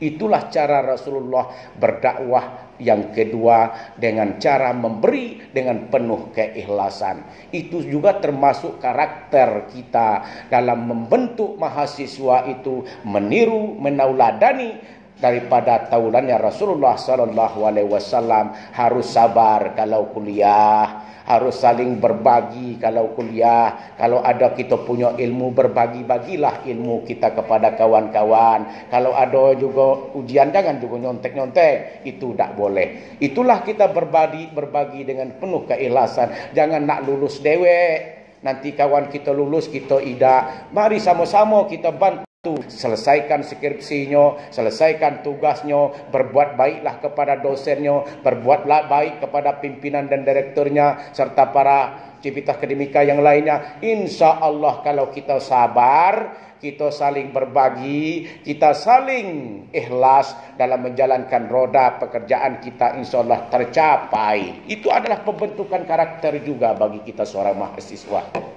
Itulah cara Rasulullah berdakwah. Yang kedua, dengan cara memberi dengan penuh keikhlasan. Itu juga termasuk karakter kita dalam membentuk mahasiswa itu, meniru, menauladani daripada taulannya Rasulullah sallallahu alaihi wasallam. Harus sabar kalau kuliah, harus saling berbagi kalau kuliah. Kalau ada kita punya ilmu, berbagi-bagilah ilmu kita kepada kawan-kawan. Kalau ada juga ujian, jangan juga nyontek-nyontek, itu tak boleh. Itulah kita berbagi dengan penuh keikhlasan. Jangan nak lulus dewek, nanti kawan kita lulus kita tidak. Mari sama-sama kita bantu, selesaikan skripsinya, selesaikan tugasnya, berbuat baiklah kepada dosennya, berbuatlah baik kepada pimpinan dan direkturnya, serta para civitas akademika yang lainnya. Insya Allah kalau kita sabar, kita saling berbagi, kita saling ikhlas dalam menjalankan roda pekerjaan kita, insya Allah tercapai. Itu adalah pembentukan karakter juga bagi kita seorang mahasiswa.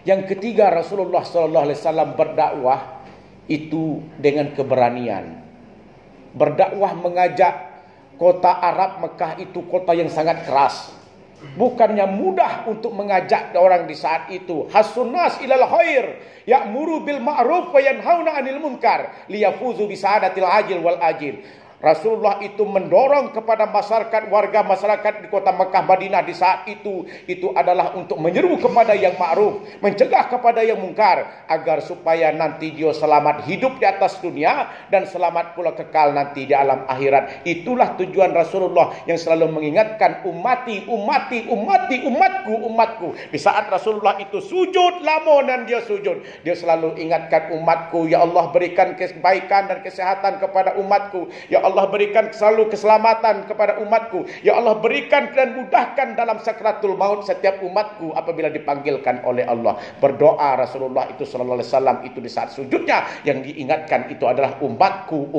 Yang ketiga, Rasulullah SAW berdakwah itu dengan keberanian. Berdakwah mengajak kota Arab Mekah itu kota yang sangat keras. Bukannya mudah untuk mengajak orang di saat itu. Hasunnas ilal khair, ya'muru bil ma'ruf wa yanhauna 'anil munkar liyafuzu bi sa'adatil ajil wal ajil. Rasulullah itu mendorong kepada warga masyarakat di kota Mekah Madinah di saat itu adalah untuk menyeru kepada yang ma'ruf, mencegah kepada yang mungkar, agar supaya nanti dia selamat hidup di atas dunia dan selamat pula kekal nanti di alam akhirat. Itulah tujuan Rasulullah yang selalu mengingatkan umatku. Di saat Rasulullah itu sujud lama dan dia sujud, dia selalu ingatkan umatku, ya Allah berikan kebaikan dan kesehatan kepada umatku, ya Allah berikan selalu keselamatan kepada umatku, ya Allah berikan dan mudahkan dalam sakratul maut setiap umatku apabila dipanggilkan oleh Allah. Berdoa Rasulullah itu sallallahu alaihi wasallam itu di saat sujudnya, yang diingatkan itu adalah umatku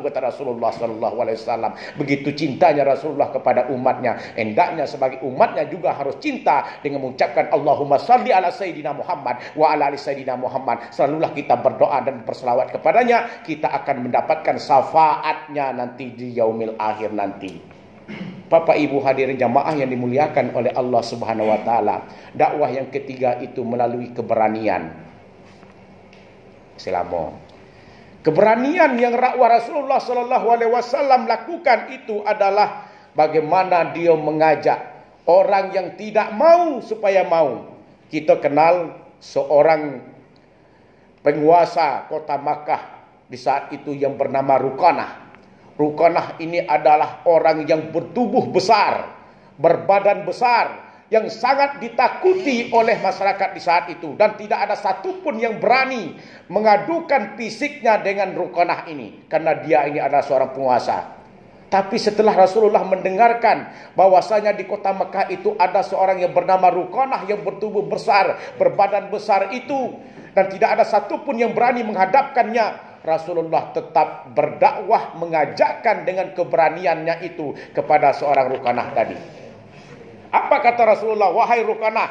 kata Rasulullah sallallahu alaihi wasallam. Begitu cintanya Rasulullah kepada umatnya, hendaknya sebagai umatnya juga harus cinta dengan mengucapkan Allahumma salli ala sayyidina Muhammad wa ala ali sayyidina Muhammad. Selalulah kita berdoa dan berselawat kepadanya, kita akan mendapatkan syafaatnya nanti di yaumil akhir nanti. Bapak Ibu hadirin jamaah yang dimuliakan oleh Allah Subhanahu wa taala. Dakwah yang ketiga itu melalui keberanian. Keberanian yang Rasulullah sallallahu alaihi wasallam lakukan itu adalah bagaimana dia mengajak orang yang tidak mau supaya mau. Kita kenal seorang penguasa kota Makkah di saat itu yang bernama Ruqanah. Ruqanah ini adalah orang yang bertubuh besar, berbadan besar, yang sangat ditakuti oleh masyarakat di saat itu. Dan tidak ada satupun yang berani mengadukan fisiknya dengan Ruqanah ini, karena dia ini adalah seorang penguasa. Tapi setelah Rasulullah mendengarkan bahwasanya di kota Mekah itu ada seorang yang bernama Ruqanah yang bertubuh besar, berbadan besar itu, dan tidak ada satupun yang berani menghadapkannya, Rasulullah tetap berdakwah mengajakkan dengan keberaniannya itu kepada seorang Ruqanah tadi. Apa kata Rasulullah? Wahai Ruqanah,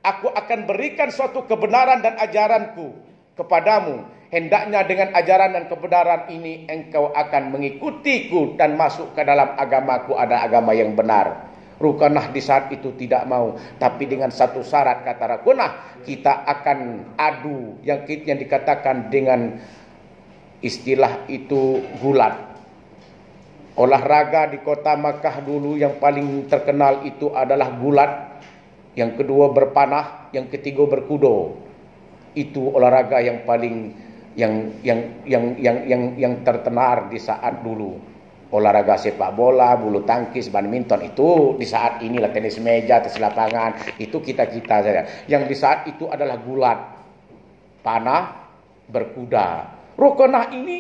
aku akan berikan suatu kebenaran dan ajaranku kepadamu. Hendaknya dengan ajaran dan kebenaran ini engkau akan mengikutiku dan masuk ke dalam agamaku, ada agama yang benar. Ruqanah di saat itu tidak mau, tapi dengan satu syarat, kata Ruqanah, kita akan adu yang dikatakan dengan istilah itu gulat. Olahraga di kota Makkah dulu yang paling terkenal itu adalah gulat, yang kedua berpanah, yang ketiga berkudo. Itu olahraga yang paling yang tertenar di saat dulu. olahraga sepak bola, bulu tangkis, badminton, itu di saat inilah tenis meja, tenis lapangan, itu kita-kita saja. Yang di saat itu adalah gulat, panah, berkuda. Ruqanah ini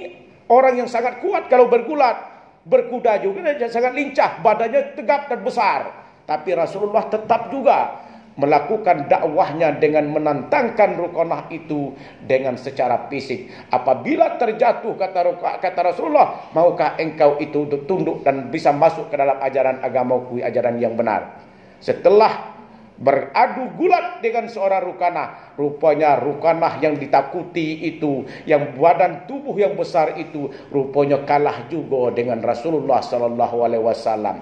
orang yang sangat kuat kalau bergulat. Berkuda juga dia sangat lincah, badannya tegap dan besar. Tapi Rasulullah tetap juga melakukan dakwahnya dengan menantangkan Ruqanah itu dengan secara fisik. Apabila terjatuh, kata Rasulullah, maukah engkau itu tunduk dan bisa masuk ke dalam ajaran agamaku, ajaran yang benar? Setelah beradu gulat dengan seorang Ruqanah, rupanya Ruqanah yang ditakuti itu, yang badan tubuh yang besar itu, rupanya kalah juga dengan Rasulullah sallallahu alaihi wasallam.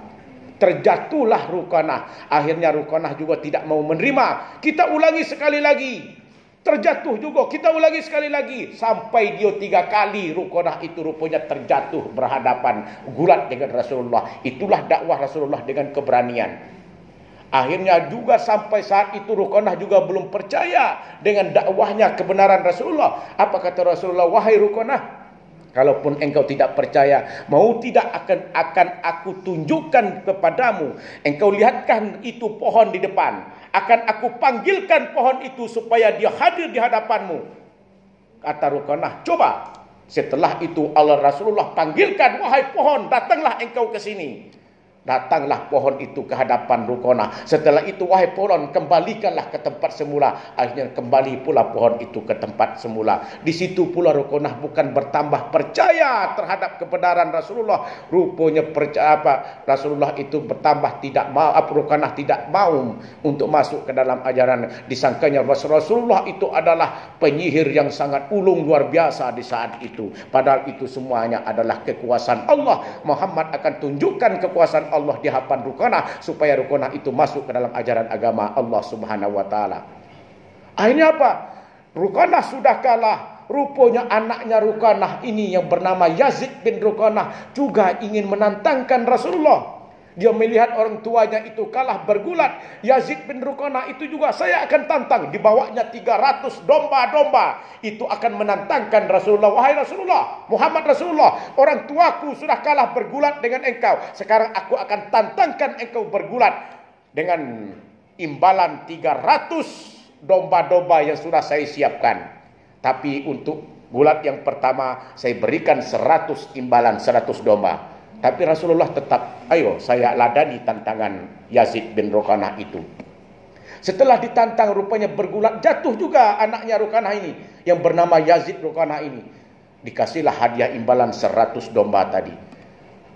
Terjatuhlah Ruqanah. Akhirnya Ruqanah juga tidak mau menerima. Kita ulangi sekali lagi. Terjatuh juga, kita ulangi sekali lagi. Sampai dia 3 kali Ruqanah itu rupanya terjatuh berhadapan gulat dengan Rasulullah. Itulah dakwah Rasulullah dengan keberanian. Akhirnya juga sampai saat itu Ruqanah juga belum percaya dengan dakwahnya, kebenaran Rasulullah. Apa kata Rasulullah? Wahai Ruqanah, kalaupun engkau tidak percaya, mau tidak akan aku tunjukkan kepadamu. Engkau lihatkan itu pohon di depan. Akan aku panggilkan pohon itu supaya dia hadir di hadapanmu. Kata Ruqanah, coba. Setelah itu Allah Rasulullah panggilkan, wahai pohon, datanglah engkau ke sini. Datanglah pohon itu ke hadapan Ruqanah. Setelah itu, wahai pohon, kembalikanlah ke tempat semula. Akhirnya kembali pula pohon itu ke tempat semula. Di situ pula Ruqanah bukan bertambah percaya terhadap kebenaran Rasulullah. Rupanya Rasulullah itu bertambah tidak mau. Ruqanah tidak mau untuk masuk ke dalam ajaran. Disangkanya Rasulullah itu adalah penyihir yang sangat ulung luar biasa di saat itu. Padahal itu semuanya adalah kekuasaan Allah. Muhammad akan tunjukkan kekuasaan Allah di hadapan Ruqanah supaya Ruqanah itu masuk ke dalam ajaran agama Allah Subhanahu wa taala. Akhirnya apa? Ruqanah sudah kalah. Rupanya anaknya Ruqanah ini yang bernama Yazid bin Ruqanah juga ingin menantangkan Rasulullah. Dia melihat orang tuanya itu kalah bergulat. Yazid bin Ruqanah itu juga, saya akan tantang. Dibawanya 300 domba-domba. Itu akan menantangkan Rasulullah. Wahai Rasulullah, Muhammad Rasulullah, orang tuaku sudah kalah bergulat dengan engkau. Sekarang aku akan tantangkan engkau bergulat dengan imbalan 300 domba-domba yang sudah saya siapkan. Tapi untuk gulat yang pertama, saya berikan 100 imbalan, 100 domba. Tapi Rasulullah tetap, ayo saya ladani tantangan Yazid bin Ruqanah itu. Setelah ditantang rupanya bergulat, jatuh juga anaknya Ruqanah ini, yang bernama Yazid Ruqanah ini. Dikasihlah hadiah imbalan 100 domba tadi.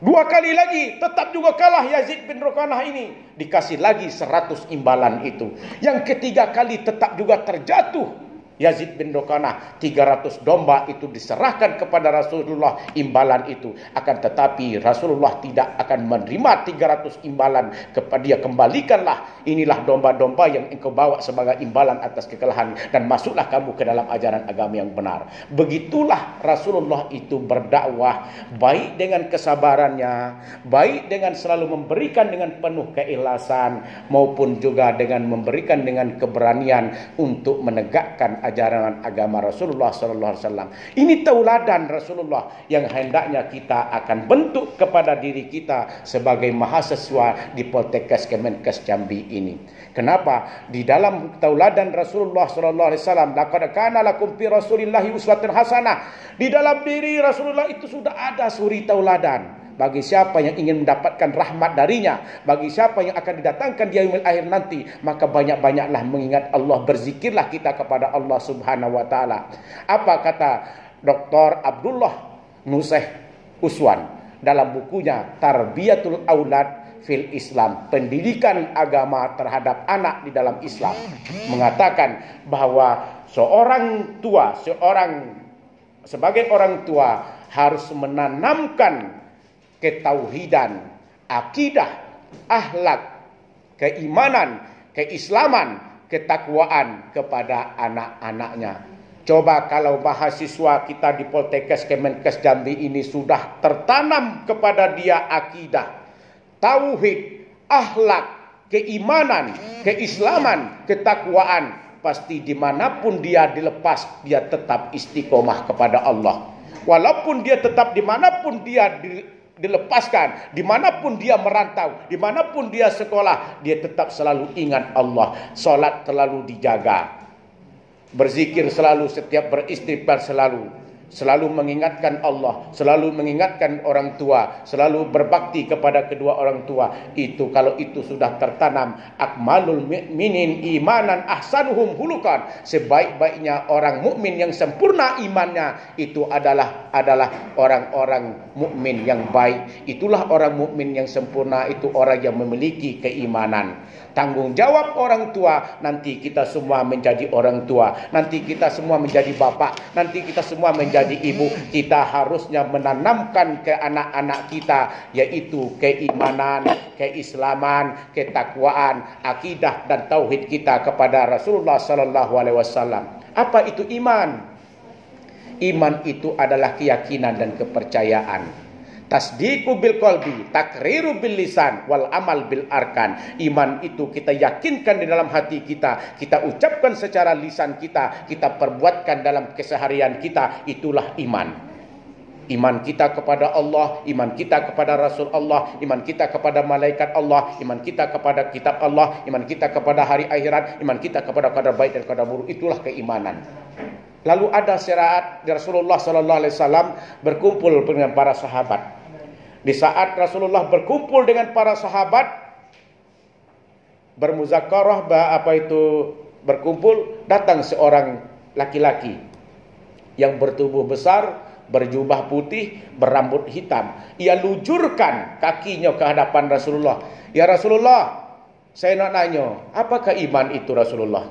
2 kali lagi, tetap juga kalah Yazid bin Ruqanah ini. Dikasih lagi 100 imbalan itu. Yang ketiga kali tetap juga terjatuh Yazid bin Ruqanah. 300 domba itu diserahkan kepada Rasulullah, imbalan itu. Akan tetapi Rasulullah tidak akan menerima 300 imbalan. Kepada dia, kembalikanlah, inilah domba-domba yang engkau bawa sebagai imbalan atas kekalahan, dan masuklah kamu ke dalam ajaran agama yang benar. Begitulah Rasulullah itu berdakwah, baik dengan kesabarannya, baik dengan selalu memberikan dengan penuh keikhlasan, maupun juga dengan memberikan dengan keberanian untuk menegakkan ajaran agama Rasulullah sallallahu alaihi wasallam. Ini tauladan Rasulullah yang hendaknya kita akan bentuk kepada diri kita sebagai mahasiswa di Poltekkes Kemenkes Jambi ini. Kenapa? Di dalam tauladan Rasulullah sallallahu alaihi wasallam, laqad kana lakum fi Rasulillahi uswatun hasanah. Di dalam diri Rasulullah itu sudah ada suri tauladan. Bagi siapa yang ingin mendapatkan rahmat darinya, bagi siapa yang akan didatangkan di yaumil akhir nanti, maka banyak-banyaklah mengingat Allah, berzikirlah kita kepada Allah Subhanahu wa taala. Apa kata Dr. Abdullah Nuseh Uswan dalam bukunya Tarbiyatul Aulad fil Islam, pendidikan agama terhadap anak di dalam Islam, mengatakan bahwa seorang tua, sebagai orang tua harus menanamkan ketauhidan, akidah, akhlak, keimanan, keislaman, ketakwaan kepada anak-anaknya. Coba kalau mahasiswa kita di Poltekkes Kemenkes Jambi ini sudah tertanam kepada dia akidah, tauhid, akhlak, keimanan, keislaman, ketakwaan, pasti dimanapun dia dilepas, dia tetap istiqomah kepada Allah. Walaupun dia tetap dimanapun dia dilepaskan, dimanapun dia merantau, dimanapun dia sekolah, dia tetap selalu ingat Allah. Solat selalu dijaga, berzikir selalu, setiap beristighfar selalu mengingatkan Allah, selalu mengingatkan orang tua, selalu berbakti kepada kedua orang tua. Itu kalau itu sudah tertanam, akmalul mukminin imanan ahsanuhum hulukan, sebaik-baiknya orang mukmin yang sempurna imannya itu adalah orang-orang mukmin yang baik. Itulah orang mukmin yang sempurna, itu orang yang memiliki keimanan. Tanggung jawab orang tua, nanti kita semua menjadi orang tua, nanti kita semua menjadi bapak, nanti kita semua menjadi ibu. Kita harusnya menanamkan ke anak-anak kita, yaitu keimanan, keislaman, ketakwaan, akidah dan tauhid kita kepada Rasulullah sallallahu alaihi wasallam. Apa itu iman? Iman itu adalah keyakinan dan kepercayaan. Tasdiqu bil qalbi, takriru bil lisan, wal amal bil arkan. Iman itu kita yakinkan di dalam hati kita, kita ucapkan secara lisan kita, kita perbuatkan dalam keseharian kita. Itulah iman. Iman kita kepada Allah, iman kita kepada Rasul Allah, iman kita kepada malaikat Allah, iman kita kepada kitab Allah, iman kita kepada hari akhirat, iman kita kepada qadar baik dan qadar buruk. Itulah keimanan. Lalu ada syariat Rasulullah sallallahu alaihi wasallam berkumpul dengan para sahabat. Di saat Rasulullah berkumpul dengan para sahabat, bermuzakarah, berkumpul, datang seorang laki-laki yang bertubuh besar, berjubah putih, berambut hitam. Ia lujurkan kakinya ke hadapan Rasulullah. Ya Rasulullah, saya nak nanya, apakah iman itu Rasulullah?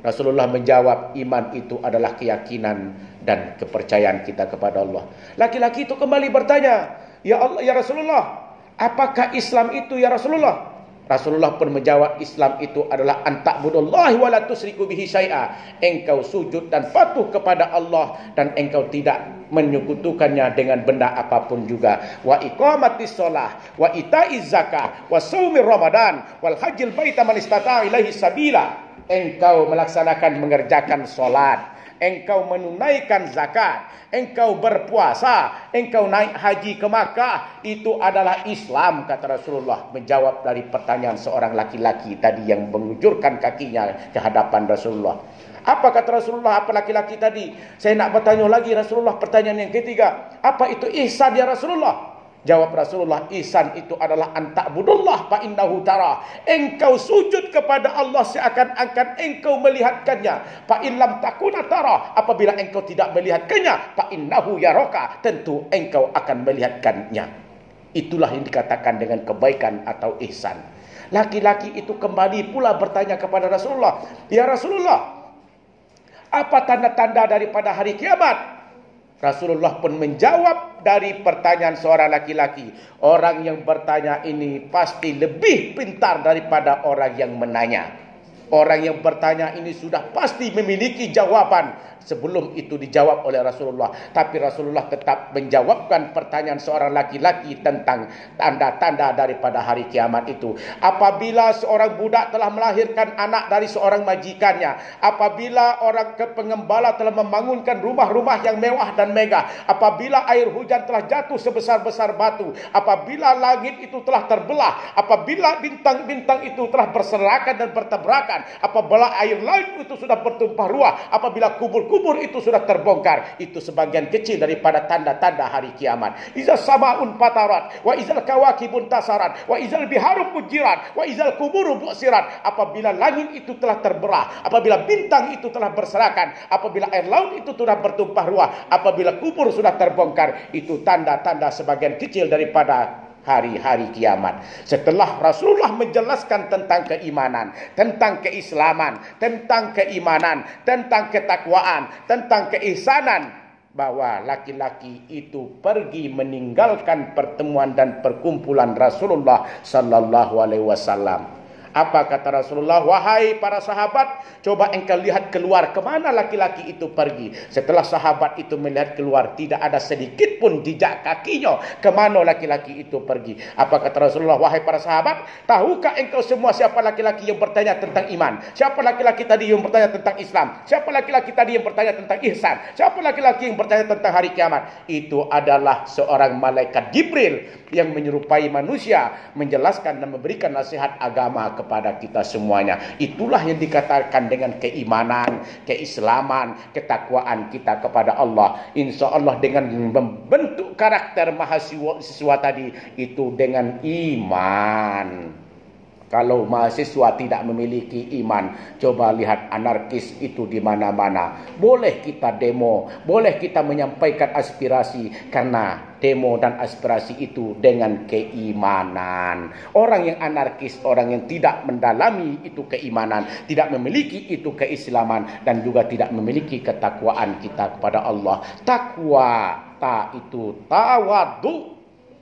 Rasulullah menjawab, iman itu adalah keyakinan dan kepercayaan kita kepada Allah. Laki-laki itu kembali bertanya, ya Allah, ya Rasulullah, apakah Islam itu ya Rasulullah? Rasulullah pun menjawab, Islam itu adalah anta'budullahi wa la tusyriku bihi syai'a. Engkau sujud dan patuh kepada Allah dan engkau tidak menyekutukannya dengan benda apapun juga. Wa iqamatis shalah, wa itaiz zakah, wa shaumir ramadan, wal hajjil baita man istata'a ilaihi sabila. Engkau melaksanakan, mengerjakan solat, engkau menunaikan zakat, engkau berpuasa, engkau naik haji ke Makkah. Itu adalah Islam, kata Rasulullah, menjawab dari pertanyaan seorang laki-laki tadi yang mengujurkan kakinya ke hadapan Rasulullah. Apa kata Rasulullah? Apa laki-laki tadi? Saya nak bertanya lagi Rasulullah, pertanyaan yang ketiga. Apa itu ihsan ya Rasulullah? Jawab Rasulullah, ihsan itu adalah anta'budullah fa innahu tara. Engkau sujud kepada Allah seakan-akan engkau melihatkannya. Fa in lam takuna tara, apabila engkau tidak melihatkannya, fa innahu yaraka, tentu engkau akan melihatkannya. Itulah yang dikatakan dengan kebaikan atau ihsan. Laki-laki itu kembali pula bertanya kepada Rasulullah, ya Rasulullah, apa tanda-tanda daripada hari kiamat? Rasulullah pun menjawab dari pertanyaan seorang laki-laki. Orang yang bertanya ini pasti lebih pintar daripada orang yang menanya. Orang yang bertanya ini sudah pasti memiliki jawaban sebelum itu dijawab oleh Rasulullah. Tapi Rasulullah tetap menjawabkan pertanyaan seorang laki-laki tentang tanda-tanda daripada hari kiamat itu. Apabila seorang budak telah melahirkan anak dari seorang majikannya, apabila orang pengembala telah membangunkan rumah-rumah yang mewah dan megah, apabila air hujan telah jatuh sebesar-besar batu, apabila langit itu telah terbelah, apabila bintang-bintang itu telah berserakan dan bertabrakan, apabila air laut itu sudah bertumpah ruah, apabila kubur-kubur itu sudah terbongkar, itu sebagian kecil daripada tanda-tanda hari kiamat. Izal samaun fatarat, wa izal kawakibun tasarat, wa izal biharu fujirat, wa izal kuburu bu'sirat. Apabila langit itu telah terbelah, apabila bintang itu telah berserakan, apabila air laut itu sudah bertumpah ruah, apabila kubur sudah terbongkar, itu tanda-tanda sebagian kecil daripada hari-hari kiamat. Setelah Rasulullah menjelaskan tentang keimanan, tentang keislaman, tentang keimanan, tentang ketakwaan, tentang keihsanan, bahwa laki-laki itu pergi meninggalkan pertemuan dan perkumpulan Rasulullah sallallahu alaihi wasallam. Apa kata Rasulullah? Wahai para sahabat, coba engkau lihat keluar, kemana laki-laki itu pergi. Setelah sahabat itu melihat keluar, tidak ada sedikit pun jejak kakinya kemana laki-laki itu pergi. Apa kata Rasulullah? Wahai para sahabat, tahukah engkau semua siapa laki-laki yang bertanya tentang iman? Siapa laki-laki tadi yang bertanya tentang Islam? Siapa laki-laki tadi yang bertanya tentang ihsan? Siapa laki-laki yang bertanya tentang hari kiamat? Itu adalah seorang malaikat Jibril yang menyerupai manusia, menjelaskan dan memberikan nasihat agama kepada kita semuanya. Itulah yang dikatakan dengan keimanan, keislaman, ketakwaan kita kepada Allah. Insya Allah dengan membentuk karakter mahasiswa tadi itu dengan iman. Kalau mahasiswa tidak memiliki iman, coba lihat anarkis itu di mana-mana. Boleh kita demo, boleh kita menyampaikan aspirasi, karena demo dan aspirasi itu dengan keimanan. Orang yang anarkis, orang yang tidak mendalami itu keimanan, tidak memiliki itu keislaman, dan juga tidak memiliki ketakwaan kita kepada Allah. Takwa, ta itu tawadu.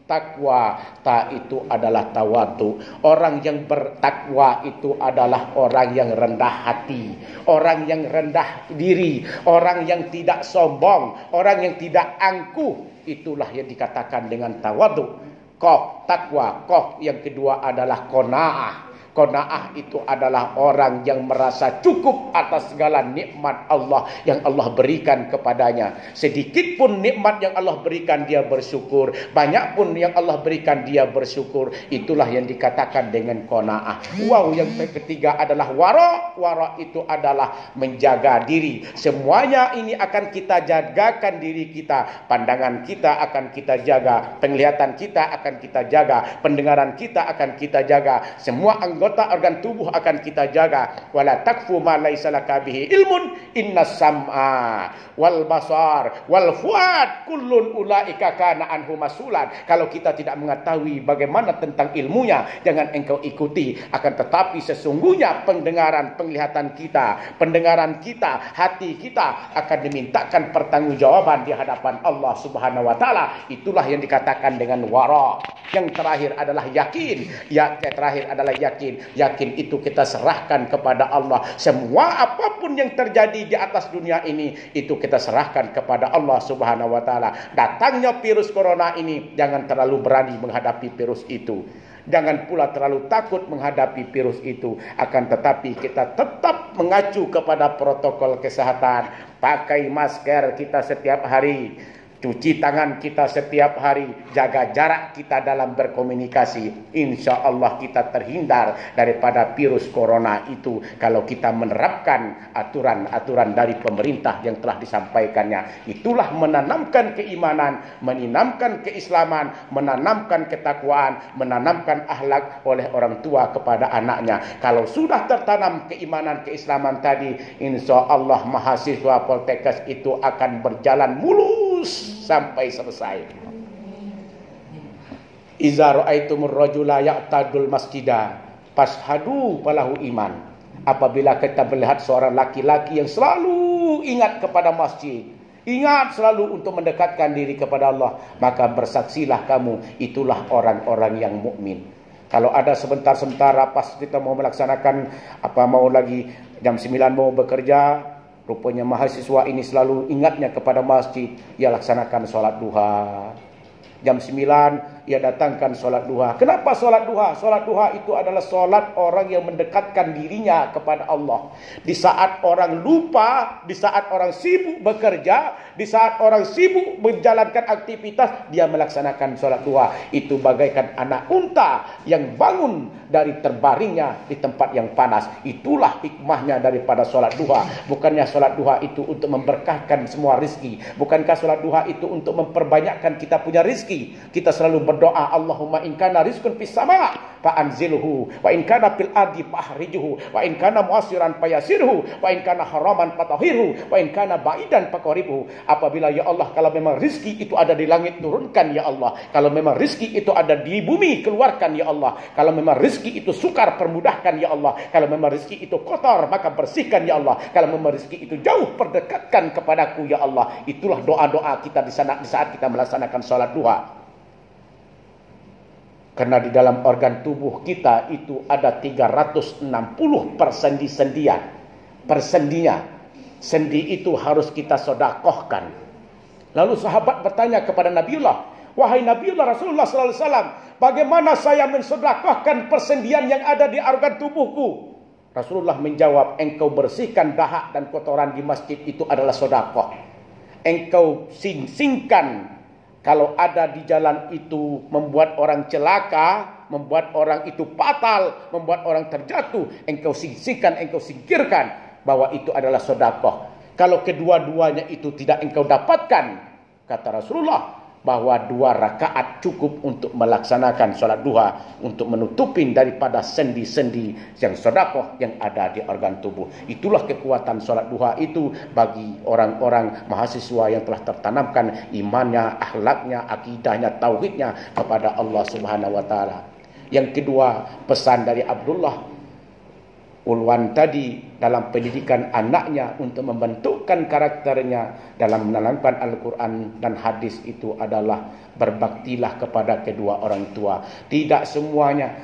Takwa, ta itu adalah tawadu. Orang yang bertakwa itu adalah orang yang rendah hati, orang yang rendah diri, orang yang tidak sombong, orang yang tidak angkuh. Itulah yang dikatakan dengan tawadu. Qaf, takwa. Qaf yang kedua adalah qanaah. Qanaah itu adalah orang yang merasa cukup atas segala nikmat Allah yang Allah berikan kepadanya. Sedikit pun nikmat yang Allah berikan dia bersyukur, banyak pun yang Allah berikan dia bersyukur. Itulah yang dikatakan dengan qanaah. Wow, yang ketiga adalah wara. Wara itu adalah menjaga diri. Semuanya ini akan kita jagakan diri kita. Pandangan kita akan kita jaga, penglihatan kita akan kita jaga, pendengaran kita akan kita jaga, semua anggota organ tubuh akan kita jaga. Wala takfu ma laisa laka bihi ilmun, innas sam'a wal basar wal fuad kullun ulaika kana anhu masulan. Kalau kita tidak mengetahui bagaimana tentang ilmunya, jangan engkau ikuti. Akan tetapi sesungguhnya pendengaran, penglihatan kita, pendengaran kita, hati kita akan dimintakan pertanggungjawaban di hadapan Allah Subhanahu wa taala. Itulah yang dikatakan dengan wara. Yang terakhir adalah yakin. Yang terakhir adalah yakin. Yakin itu kita serahkan kepada Allah. Semua apapun yang terjadi di atas dunia ini, itu kita serahkan kepada Allah Subhanahu wa taala. Datangnya virus corona ini, jangan terlalu berani menghadapi virus itu. Jangan pula terlalu takut menghadapi virus itu. Akan tetapi kita tetap mengacu kepada protokol kesehatan. Pakai masker kita setiap hari, cuci tangan kita setiap hari, jaga jarak kita dalam berkomunikasi. Insya Allah kita terhindar daripada virus corona itu kalau kita menerapkan aturan-aturan dari pemerintah yang telah disampaikannya. Itulah menanamkan keimanan, menanamkan keislaman, menanamkan ketakwaan, menanamkan akhlak oleh orang tua kepada anaknya. Kalau sudah tertanam keimanan, keislaman tadi, insya Allah mahasiswa Poltekkes itu akan berjalan mulus sampai selesai. Iza ra'aitumur rajula ya'tadul masjidah fashhadu falahu iman. Apabila kita melihat seorang laki-laki yang selalu ingat kepada masjid, ingat selalu untuk mendekatkan diri kepada Allah, maka bersaksilah kamu, itulah orang-orang yang mukmin. Kalau ada sebentar-sebentar pas kita mau melaksanakan mau lagi jam 9 mau bekerja, rupanya mahasiswa ini selalu ingatnya kepada masjid, ia laksanakan sholat duha. Jam 9 ia datangkan sholat duha. Kenapa sholat duha? Sholat duha itu adalah sholat orang yang mendekatkan dirinya kepada Allah. Di saat orang lupa, di saat orang sibuk bekerja, di saat orang sibuk menjalankan aktivitas, dia melaksanakan sholat duha. Itu bagaikan anak unta yang bangun dari terbaringnya di tempat yang panas. Itulah hikmahnya daripada sholat duha. Bukannya sholat duha itu untuk memberkahkan semua rizki. Bukankah sholat duha itu untuk memperbanyakkan kita punya rizki? Kita selalu berdoa, Allahumma in kana rizqun fis sama' fa anzilhu, wa in kana fil ardi fahrijhu, wa in kana mu'assiran fayasirhu, wa in kana haraman fatahhirhu, wa in kana ba'idan faqribhu. Apabila ya Allah, kalau memang rizki itu ada di langit, turunkan ya Allah. Kalau memang rizki itu ada di bumi, keluarkan ya Allah. Kalau memang rizki itu sukar, permudahkan ya Allah. Kalau memang rizki itu kotor, maka bersihkan ya Allah. Kalau memang rizki itu jauh, perdekatkan kepadaku ya Allah. Itulah doa-doa kita di saat kita melaksanakan sholat duha. Karena di dalam organ tubuh kita itu ada 360 persendi-sendian. Persendinya. Sendi itu harus kita sedekahkan. Lalu sahabat bertanya kepada Nabiullah, wahai Nabiullah Rasulullah sallallahu alaihi wasallam, bagaimana saya mensedekahkan persendian yang ada di organ tubuhku? Rasulullah menjawab, engkau bersihkan dahak dan kotoran di masjid itu adalah sedekah. Engkau singkan kalau ada di jalan itu membuat orang celaka, membuat orang itu fatal, membuat orang terjatuh, engkau singkirkan, engkau singkirkan bahwa itu adalah sedekah. Kalau kedua-duanya itu tidak engkau dapatkan, kata Rasulullah, bahwa 2 rakaat cukup untuk melaksanakan sholat duha, untuk menutupin daripada sendi-sendi yang sedekah yang ada di organ tubuh. Itulah kekuatan sholat duha itu bagi orang-orang mahasiswa yang telah tertanamkan imannya, akhlaknya, akidahnya, tauhidnya kepada Allah Subhanahu wa taala. Yang kedua, pesan dari Abdullah Ulwan tadi dalam pendidikan anaknya untuk membentukkan karakternya dalam menanamkan Al-Quran dan hadis itu adalah berbaktilah kepada kedua orang tua. Tidak semuanya.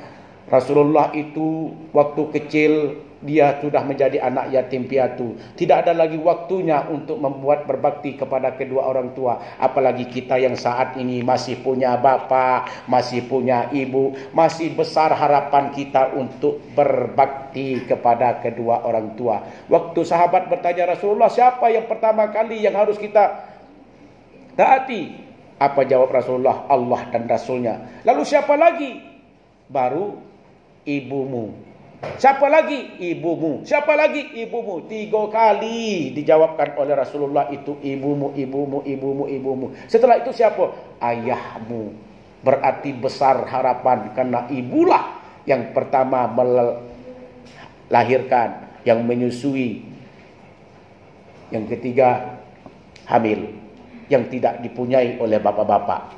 Rasulullah itu waktu kecil dia sudah menjadi anak yatim piatu. Tidak ada lagi waktunya untuk membuat berbakti kepada kedua orang tua. Apalagi kita yang saat ini masih punya bapak, masih punya ibu. Masih besar harapan kita untuk berbakti kepada kedua orang tua. Waktu sahabat bertanya Rasulullah, siapa yang pertama kali yang harus kita taati? Apa jawab Rasulullah? Allah dan Rasulnya. Lalu siapa lagi? Baru ibumu. Siapa lagi? Ibumu. Siapa lagi? Ibumu. 3 kali dijawabkan oleh Rasulullah itu ibumu, ibumu, ibumu, ibumu. Setelah itu siapa? Ayahmu. Berarti besar harapan karena ibulah yang pertama melahirkan, yang menyusui. Yang ketiga hamil, yang tidak dipunyai oleh bapak-bapak.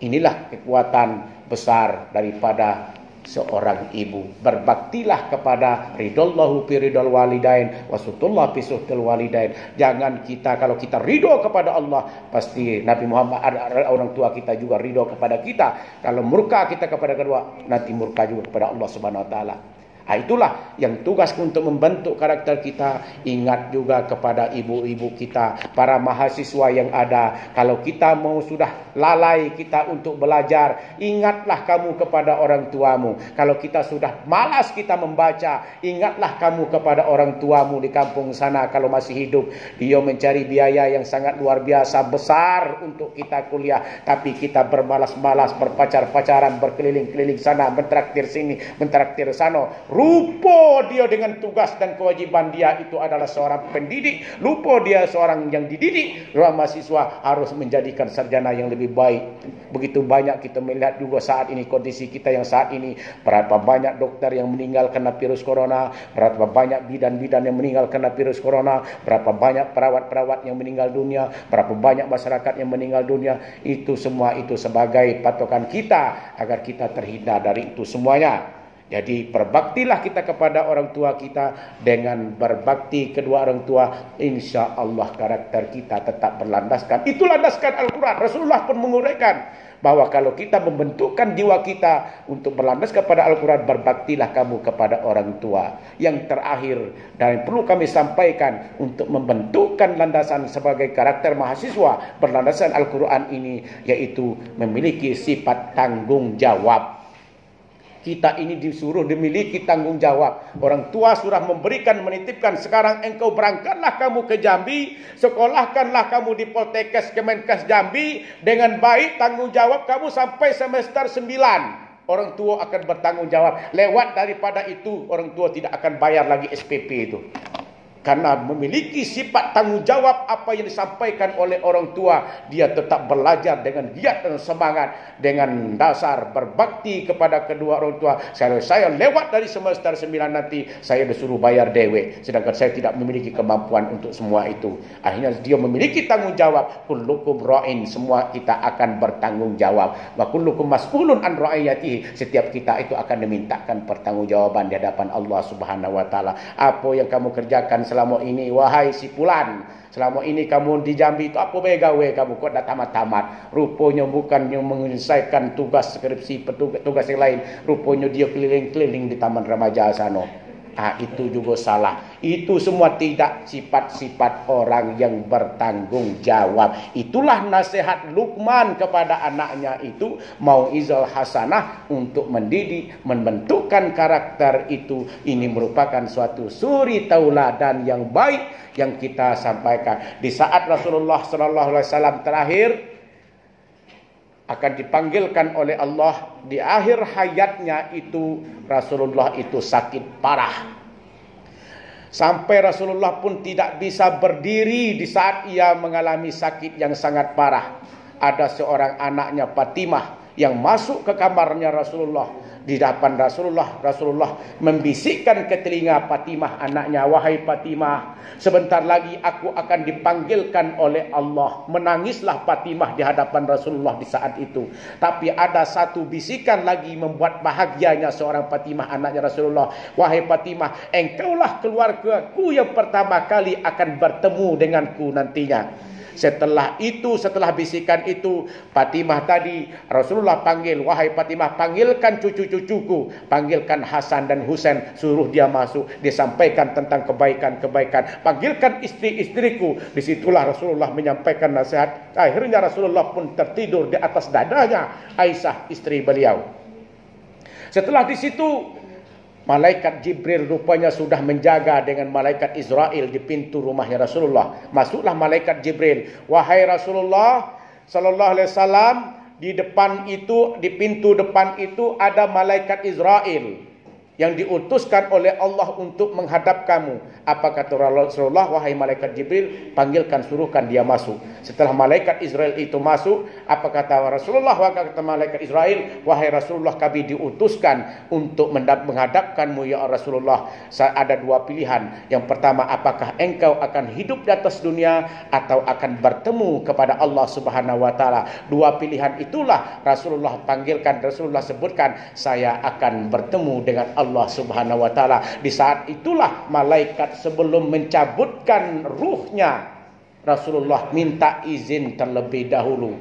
Inilah kekuatan besar daripada seorang ibu. Berbaktilah kepada ridallahu fi ridal walidain wasutullah fi suhtil walidain. Jangan kita, kalau kita ridho kepada Allah, pasti Nabi Muhammad, orang tua kita juga ridho kepada kita. Kalau murka kita kepada kedua, nanti murka juga kepada Allah Subhanahu wa taala. Itulah yang tugas untuk membentuk karakter kita. Ingat juga kepada ibu-ibu kita, para mahasiswa yang ada. Kalau kita mau sudah lalai kita untuk belajar, ingatlah kamu kepada orang tuamu. Kalau kita sudah malas kita membaca, ingatlah kamu kepada orang tuamu di kampung sana kalau masih hidup. Dia mencari biaya yang sangat luar biasa besar untuk kita kuliah, tapi kita bermalas-malas, berpacar-pacaran, berkeliling-keliling sana, mentraktir sini, mentraktir sana. Lupa dia dengan tugas dan kewajiban dia itu adalah seorang pendidik. Lupa dia seorang yang dididik. Ruang mahasiswa harus menjadikan sarjana yang lebih baik. Begitu banyak kita melihat juga saat ini kondisi kita yang saat ini. Berapa banyak dokter yang meninggal karena virus corona. Berapa banyak bidan-bidan yang meninggal karena virus corona. Berapa banyak perawat-perawat yang meninggal dunia. Berapa banyak masyarakat yang meninggal dunia. Itu semua itu sebagai patokan kita agar kita terhindar dari itu semuanya. Jadi berbaktilah kita kepada orang tua kita. Dengan berbakti kedua orang tua, insya Allah karakter kita tetap berlandaskan. Itu landaskan Al-Quran. Rasulullah pun menguraikan bahwa kalau kita membentukkan jiwa kita untuk berlandas kepada Al-Quran, berbaktilah kamu kepada orang tua. Yang terakhir dan perlu kami sampaikan untuk membentukkan landasan sebagai karakter mahasiswa berlandasan Al-Quran ini, yaitu memiliki sifat tanggung jawab. Kita ini disuruh dimiliki tanggung jawab. Orang tua sudah memberikan, menitipkan. Sekarang engkau berangkatlah kamu ke Jambi. Sekolahkanlah kamu di Poltekkes Kemenkes Jambi. Dengan baik tanggung jawab kamu sampai semester 9. Orang tua akan bertanggung jawab. Lewat daripada itu, orang tua tidak akan bayar lagi SPP itu. Karena memiliki sifat tanggung jawab apa yang disampaikan oleh orang tua, dia tetap belajar dengan giat dan semangat, dengan dasar berbakti kepada kedua orang tua. Saya lewat dari semester 9 nanti, saya disuruh bayar dewe, sedangkan saya tidak memiliki kemampuan untuk semua itu. Akhirnya dia memiliki tanggung jawab. Kullukum ra'in, semua kita akan bertanggung jawab. Wa kullukum mas'ulun an ra'iyatihi, setiap kita itu akan dimintakan pertanggungjawaban di hadapan Allah Subhanahu wa taala. Apa yang kamu kerjakan selama ini, wahai si Fulan, selama ini kamu di Jambi itu apa gawe kamu kok dah tamat-tamat. Rupanya bukannya menyelesaikan tugas skripsi, tugas yang lain. Rupanya dia keliling-keliling di Taman Remaja sana. Itu juga salah. Itu semua tidak sifat-sifat orang yang bertanggung jawab. Itulah nasihat Luqman kepada anaknya itu, mau'izah hasanah, untuk mendidik, membentukkan karakter itu. Ini merupakan suatu suri tauladan yang baik yang kita sampaikan. Di saat Rasulullah SAW terakhir akan dipanggilkan oleh Allah, di akhir hayatnya itu Rasulullah itu sakit parah. Sampai Rasulullah pun tidak bisa berdiri di saat ia mengalami sakit yang sangat parah. Ada seorang anaknya Fatimah yang masuk ke kamarnya Rasulullah. Di hadapan Rasulullah membisikkan ke telinga Fatimah anaknya, wahai Fatimah, sebentar lagi aku akan dipanggilkan oleh Allah. Menangislah Fatimah di hadapan Rasulullah di saat itu. Tapi ada satu bisikan lagi membuat bahagianya seorang Fatimah anaknya Rasulullah. Wahai Fatimah, engkaulah keluargaku yang pertama kali akan bertemu denganku nantinya. Setelah bisikan itu, Fatimah tadi Rasulullah panggil, wahai Fatimah, panggilkan cucu-cucuku, panggilkan Hasan dan Husain, suruh dia masuk, disampaikan tentang kebaikan-kebaikan, panggilkan istri-istriku. Disitulah Rasulullah menyampaikan nasihat. Akhirnya Rasulullah pun tertidur di atas dadanya Aisyah, istri beliau. Setelah di situ, malaikat Jibril rupanya sudah menjaga dengan malaikat Israel di pintu rumahnya Rasulullah. Masuklah malaikat Jibril. Wahai Rasulullah sallallahu alaihi wasallam, di depan itu, di pintu depan itu ada malaikat Israel yang diutuskan oleh Allah untuk menghadap kamu. Apa kata Rasulullah? Wahai malaikat Jibril, panggilkan, suruhkan dia masuk. Setelah malaikat Israel itu masuk, apa kata Rasulullah? Kata malaikat Israel, wahai Rasulullah, kami diutuskan untuk menghadapkanmu ya Rasulullah. Ada dua pilihan. Yang pertama, apakah engkau akan hidup di atas dunia atau akan bertemu kepada Allah Subhanahu wa taala? Dua pilihan itulah Rasulullah panggilkan, Rasulullah sebutkan, saya akan bertemu dengan Allah Subhanahu wa taala. Di saat itulah malaikat sebelum mencabutkan ruhnya, Rasulullah minta izin terlebih dahulu.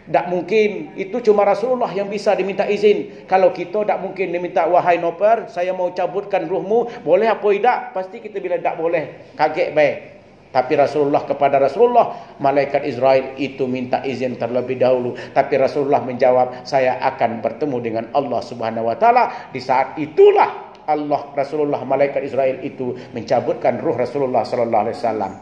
Tak mungkin, itu cuma Rasulullah yang bisa diminta izin. Kalau kita tak mungkin diminta, wahai Noper, saya mau cabutkan ruhmu, boleh apa tidak? Pasti kita bilang tak boleh, kaget baik. Tapi kepada Rasulullah, malaikat Israel itu minta izin terlebih dahulu. Tapi Rasulullah menjawab, saya akan bertemu dengan Allah Subhanahu wa taala. Di saat itulah Rasulullah, malaikat Israel itu mencabutkan ruh Rasulullah sallallahu alaihi wasallam.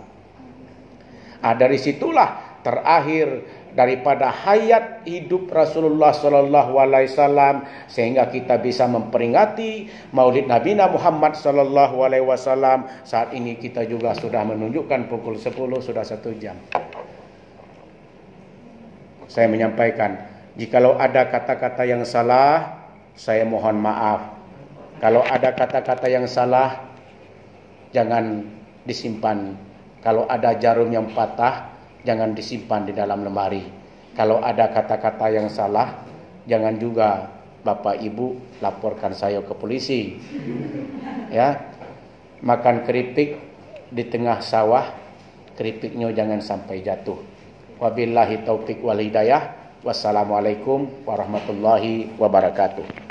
Dari situlah terakhir daripada hayat hidup Rasulullah sallallahu alaihi wasallam, sehingga kita bisa memperingati Maulid Nabi Muhammad sallallahu alaihi wasallam. Saat ini kita juga sudah menunjukkan pukul 10, sudah 1 jam. Saya menyampaikan, jikalau ada kata-kata yang salah, saya mohon maaf. Kalau ada kata-kata yang salah, jangan disimpan. Kalau ada jarum yang patah, jangan disimpan di dalam lemari. Kalau ada kata-kata yang salah, jangan juga Bapak Ibu laporkan saya ke polisi. Ya, makan keripik di tengah sawah, keripiknya jangan sampai jatuh. Wabillahi taufik wal hidayah. Wassalamualaikum warahmatullahi wabarakatuh.